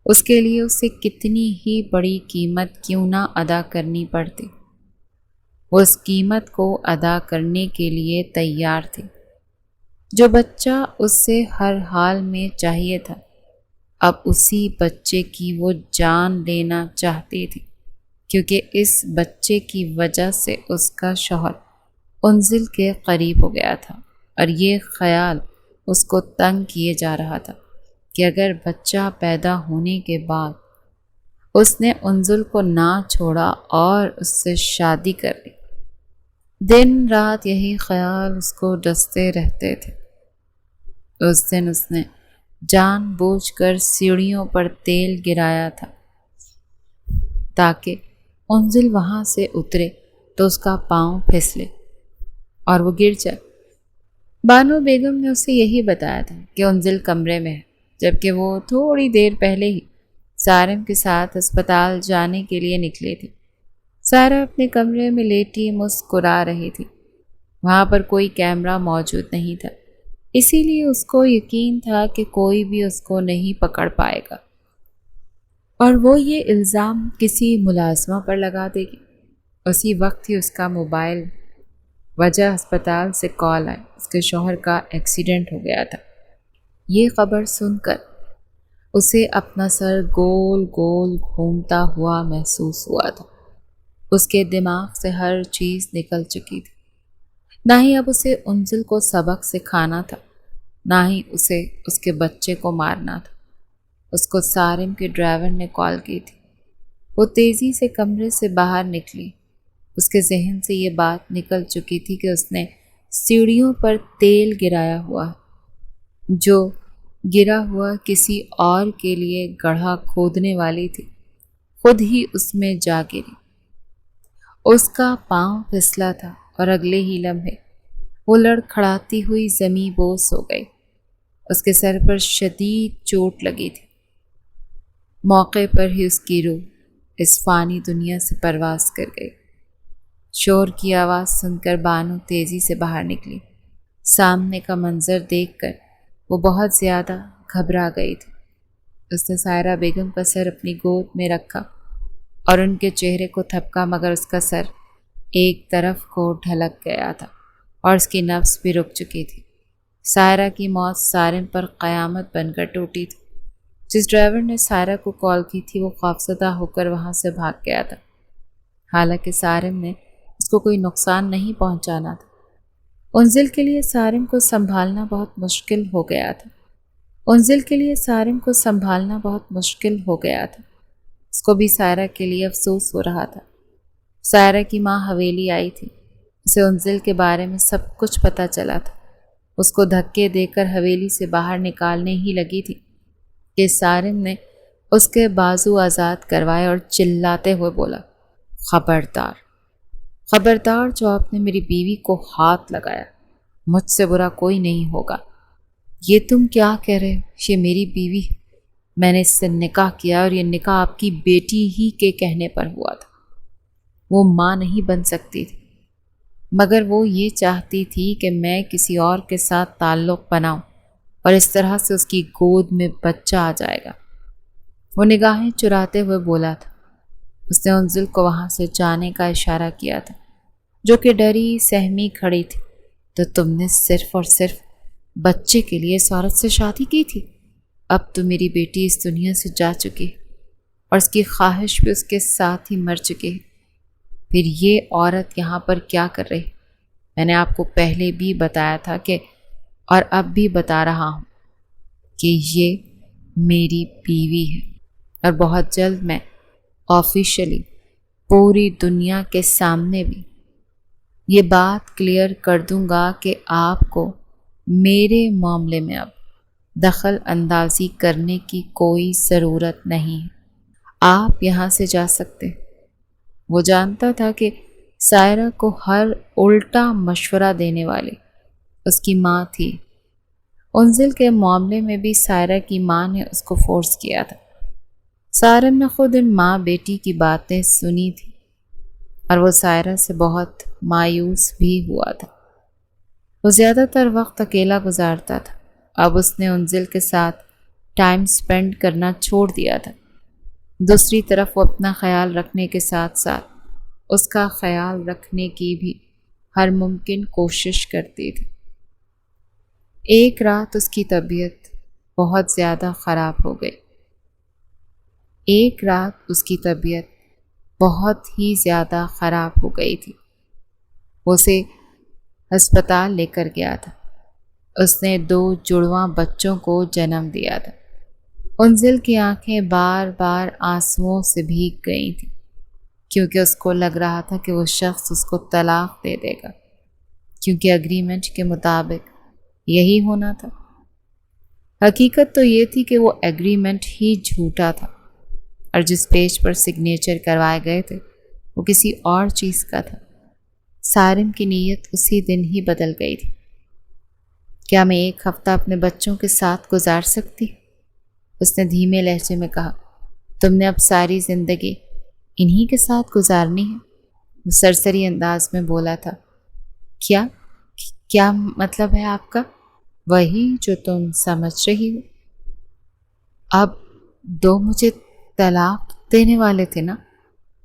اس کے لیے اسے کتنی ہی بڑی قیمت کیوں نہ ادا کرنی پڑتی، وہ اس قیمت کو ادا کرنے کے لیے تیار تھی۔ جو بچہ اس سے ہر حال میں چاہیے تھا، اب اسی بچے کی وہ جان لینا چاہتی تھی، کیونکہ اس بچے کی وجہ سے اس کا شوہر انزل کے قریب ہو گیا تھا، اور یہ خیال اس کو تنگ کیے جا رہا تھا کہ اگر بچہ پیدا ہونے کے بعد اس نے انزل کو نہ چھوڑا اور اس سے شادی کر لی، دن رات یہی خیال اس کو ڈستے رہتے تھے۔ اس دن اس نے جان بوجھ کر سیڑھیوں پر تیل گرایا تھا تاکہ انزل وہاں سے اترے تو اس کا پاؤں پھسلے اور وہ گر جائے۔ بانو بیگم نے اسے یہی بتایا تھا کہ انزل کمرے میں ہے، جبکہ وہ تھوڑی دیر پہلے ہی سارم کے ساتھ اسپتال جانے کے لیے نکلی تھی۔ سارہ اپنے کمرے میں لیٹی مسکرا رہی تھی۔ وہاں پر کوئی کیمرہ موجود نہیں تھا، اسی لیے اس کو یقین تھا کہ کوئی بھی اس کو نہیں پکڑ پائے گا اور وہ یہ الزام کسی ملازمہ پر لگا دے گی۔ اسی وقت ہی اس کا موبائل وجہ ہسپتال سے کال آئی، اس کے شوہر کا ایکسیڈنٹ ہو گیا تھا۔ یہ خبر سن کر اسے اپنا سر گول گول گھومتا ہوا محسوس ہوا تھا۔ اس کے دماغ سے ہر چیز نکل چکی تھی۔ نہ ہی اب اسے انزل کو سبق سکھانا تھا، نہ ہی اسے اس کے بچے کو مارنا تھا۔ اس کو سارم کے ڈرائیور نے کال کی تھی۔ وہ تیزی سے کمرے سے باہر نکلی۔ اس کے ذہن سے یہ بات نکل چکی تھی کہ اس نے سیڑھیوں پر تیل گرایا ہوا ہے، جو گرا ہوا کسی اور کے لیے گڑھا کھودنے والی تھی، خود ہی اس میں جا گری۔ اس کا پاؤں پھسلا تھا اور اگلے ہی لمحے وہ لڑکھڑاتی ہوئی زمیں بوس ہو گئی۔ اس کے سر پر شدید چوٹ لگی تھی۔ موقع پر ہی اس کی روح اس فانی دنیا سے پرواز کر گئی۔ شور کی آواز سن کر بانو تیزی سے باہر نکلی۔ سامنے کا منظر دیکھ کر وہ بہت زیادہ گھبرا گئی تھی۔ اس نے سائرہ بیگم کا سر اپنی گود میں رکھا اور ان کے چہرے کو تھپکا، مگر اس کا سر ایک طرف کو ڈھلک گیا تھا اور اس کی نفس بھی رک چکی تھی۔ سائرہ کی موت سارم پر قیامت بن کر ٹوٹی تھی۔ جس ڈرائیور نے سائرہ کو کال کی تھی وہ خوفزدہ ہو کر وہاں سے بھاگ گیا تھا۔ حالانکہ سارم نے اس کو کوئی نقصان نہیں پہنچانا تھا۔ انزل کے لیے سارم کو سنبھالنا بہت مشکل ہو گیا تھا۔ انزل کے لیے سارم کو سنبھالنا بہت مشکل ہو گیا تھا۔ اس کو بھی سائرہ کے لیے افسوس ہو رہا تھا۔ سائرہ کی ماں حویلی آئی تھی۔ اسے انزل کے بارے میں سب کچھ پتہ چلا تھا۔ اس کو دھکے دے کر حویلی سے باہر نکالنے ہی لگی تھی کہ سارم نے اس کے بازو آزاد کروائے اور چلاتے ہوئے بولا، خبردار، خبردار جو آپ نے میری بیوی کو ہاتھ لگایا، مجھ سے برا کوئی نہیں ہوگا۔ یہ تم کیا کہہ رہے ہو؟ یہ میری بیوی، میں نے اس سے نکاح کیا اور یہ نکاح آپ کی بیٹی ہی کے کہنے پر ہوا تھا۔ وہ ماں نہیں بن سکتی تھی، مگر وہ یہ چاہتی تھی کہ میں کسی اور کے ساتھ تعلق بناؤں اور اس طرح سے اس کی گود میں بچہ آ جائے گا۔ وہ نگاہیں چراتے ہوئے بولا تھا۔ اس نے انزل کو وہاں سے جانے کا اشارہ کیا تھا، جو کہ ڈری سہمی کھڑی تھی۔ تو تم نے صرف اور صرف بچے کے لیے اس عورت سے شادی کی تھی؟ اب تو میری بیٹی اس دنیا سے جا چکی ہے اور اس کی خواہش بھی اس کے ساتھ ہی مر چکی ہے۔ پھر یہ عورت یہاں پر کیا کر رہی؟ میں نے آپ کو پہلے بھی بتایا تھا کہ، اور اب بھی بتا رہا ہوں، کہ یہ میری بیوی ہے، اور بہت جلد میں آفیشلی پوری دنیا کے سامنے بھی یہ بات کلیئر کر دوں گا کہ آپ کو میرے معاملے میں اب دخل اندازی کرنے کی کوئی ضرورت نہیں ہے۔ آپ یہاں سے جا سکتے۔ وہ جانتا تھا کہ سائرہ کو ہر الٹا مشورہ دینے والی اس کی ماں تھی۔ انزل کے معاملے میں بھی سائرہ کی ماں نے اس کو فورس کیا تھا۔ سارم نے خود ان ماں بیٹی کی باتیں سنی تھی اور وہ سائرہ سے بہت مایوس بھی ہوا تھا۔ وہ زیادہ تر وقت اکیلا گزارتا تھا۔ اب اس نے انزل کے ساتھ ٹائم سپینڈ کرنا چھوڑ دیا تھا۔ دوسری طرف وہ اپنا خیال رکھنے کے ساتھ ساتھ اس کا خیال رکھنے کی بھی ہر ممکن کوشش کرتی تھی۔ ایک رات اس کی طبیعت بہت زیادہ خراب ہو گئی۔ ایک رات اس کی طبیعت بہت ہی زیادہ خراب ہو گئی تھی۔ وہ اسے ہسپتال لے کر گیا تھا۔ اس نے 2 جڑواں بچوں کو جنم دیا تھا۔ انزل کی آنکھیں بار بار آنسوؤں سے بھیگ گئی تھیں، کیونکہ اس کو لگ رہا تھا کہ وہ شخص اس کو طلاق دے دے گا، کیونکہ اگریمنٹ کے مطابق یہی ہونا تھا۔ حقیقت تو یہ تھی کہ وہ ایگریمنٹ ہی جھوٹا تھا، اور جس پیج پر سگنیچر کروائے گئے تھے وہ کسی اور چیز کا تھا۔ سارم کی نیت اسی دن ہی بدل گئی تھی۔ کیا میں 1 ہفتہ اپنے بچوں کے ساتھ گزار سکتی؟ اس نے دھیمے لہجے میں کہا۔ تم نے اب ساری زندگی انہی کے ساتھ گزارنی ہے؟ وہ سرسری انداز میں بولا تھا۔ کیا مطلب ہے آپ کا؟ وہی جو تم سمجھ رہی ہو۔ اب 2 مجھے طلاق دینے والے تھے نا؟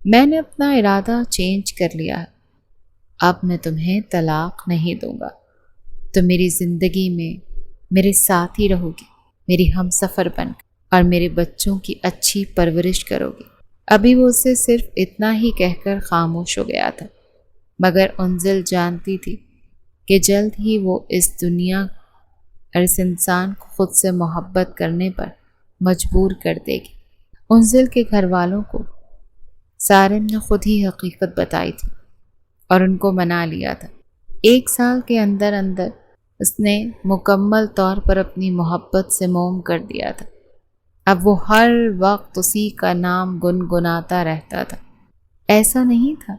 میں نے اپنا ارادہ چینج کر لیا ہے۔ اب میں تمہیں طلاق نہیں دوں گا۔ تم میری زندگی میں میرے ساتھ ہی رہو گی، میری ہم سفر بن کر، اور میرے بچوں کی اچھی پرورش کرو گی۔ ابھی وہ اسے صرف اتنا ہی کہہ کر خاموش ہو گیا تھا، مگر انزل جانتی تھی کہ جلد ہی وہ اس دنیا اور اس انسان کو خود سے محبت کرنے پر مجبور کر دے گی۔ انزل کے گھر والوں کو سارم نے خود ہی حقیقت بتائی تھی اور ان کو منا لیا تھا۔ 1 سال کے اندر اندر اس نے مکمل طور پر اپنی محبت سے موم کر دیا تھا۔ اب وہ ہر وقت اسی کا نام گنگناتا رہتا تھا۔ ایسا نہیں تھا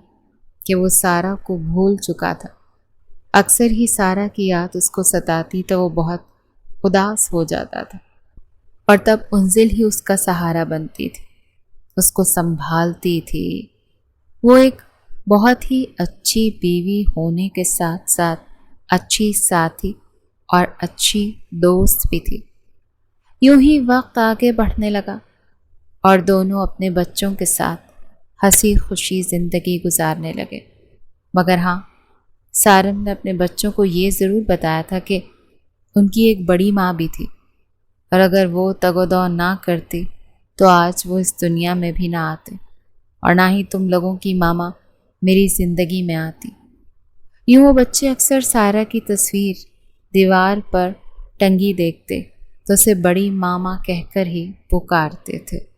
کہ وہ سارہ کو بھول چکا تھا۔ اکثر ہی سارہ کی یاد اس کو ستاتی تو وہ بہت اداس ہو جاتا تھا، اور تب انزل ہی اس کا سہارا بنتی تھی، اس کو سنبھالتی تھی۔ وہ ایک بہت ہی اچھی بیوی ہونے کے ساتھ ساتھ اچھی ساتھی اور اچھی دوست بھی تھی۔ یوں ہی وقت آگے بڑھنے لگا اور دونوں اپنے بچوں کے ساتھ ہنسی خوشی زندگی گزارنے لگے۔ مگر ہاں، سارم نے اپنے بچوں کو یہ ضرور بتایا تھا کہ ان کی ایک بڑی ماں بھی تھی، اور اگر وہ تگ و دو نہ کرتی تو آج وہ اس دنیا میں بھی نہ آتے، اور نہ ہی تم لوگوں کی ماما میری زندگی میں آتی۔ یوں وہ بچے اکثر سائرہ کی تصویر دیوار پر ٹنگی دیکھتے تو اسے بڑی ماما کہہ کر ہی پکارتے تھے۔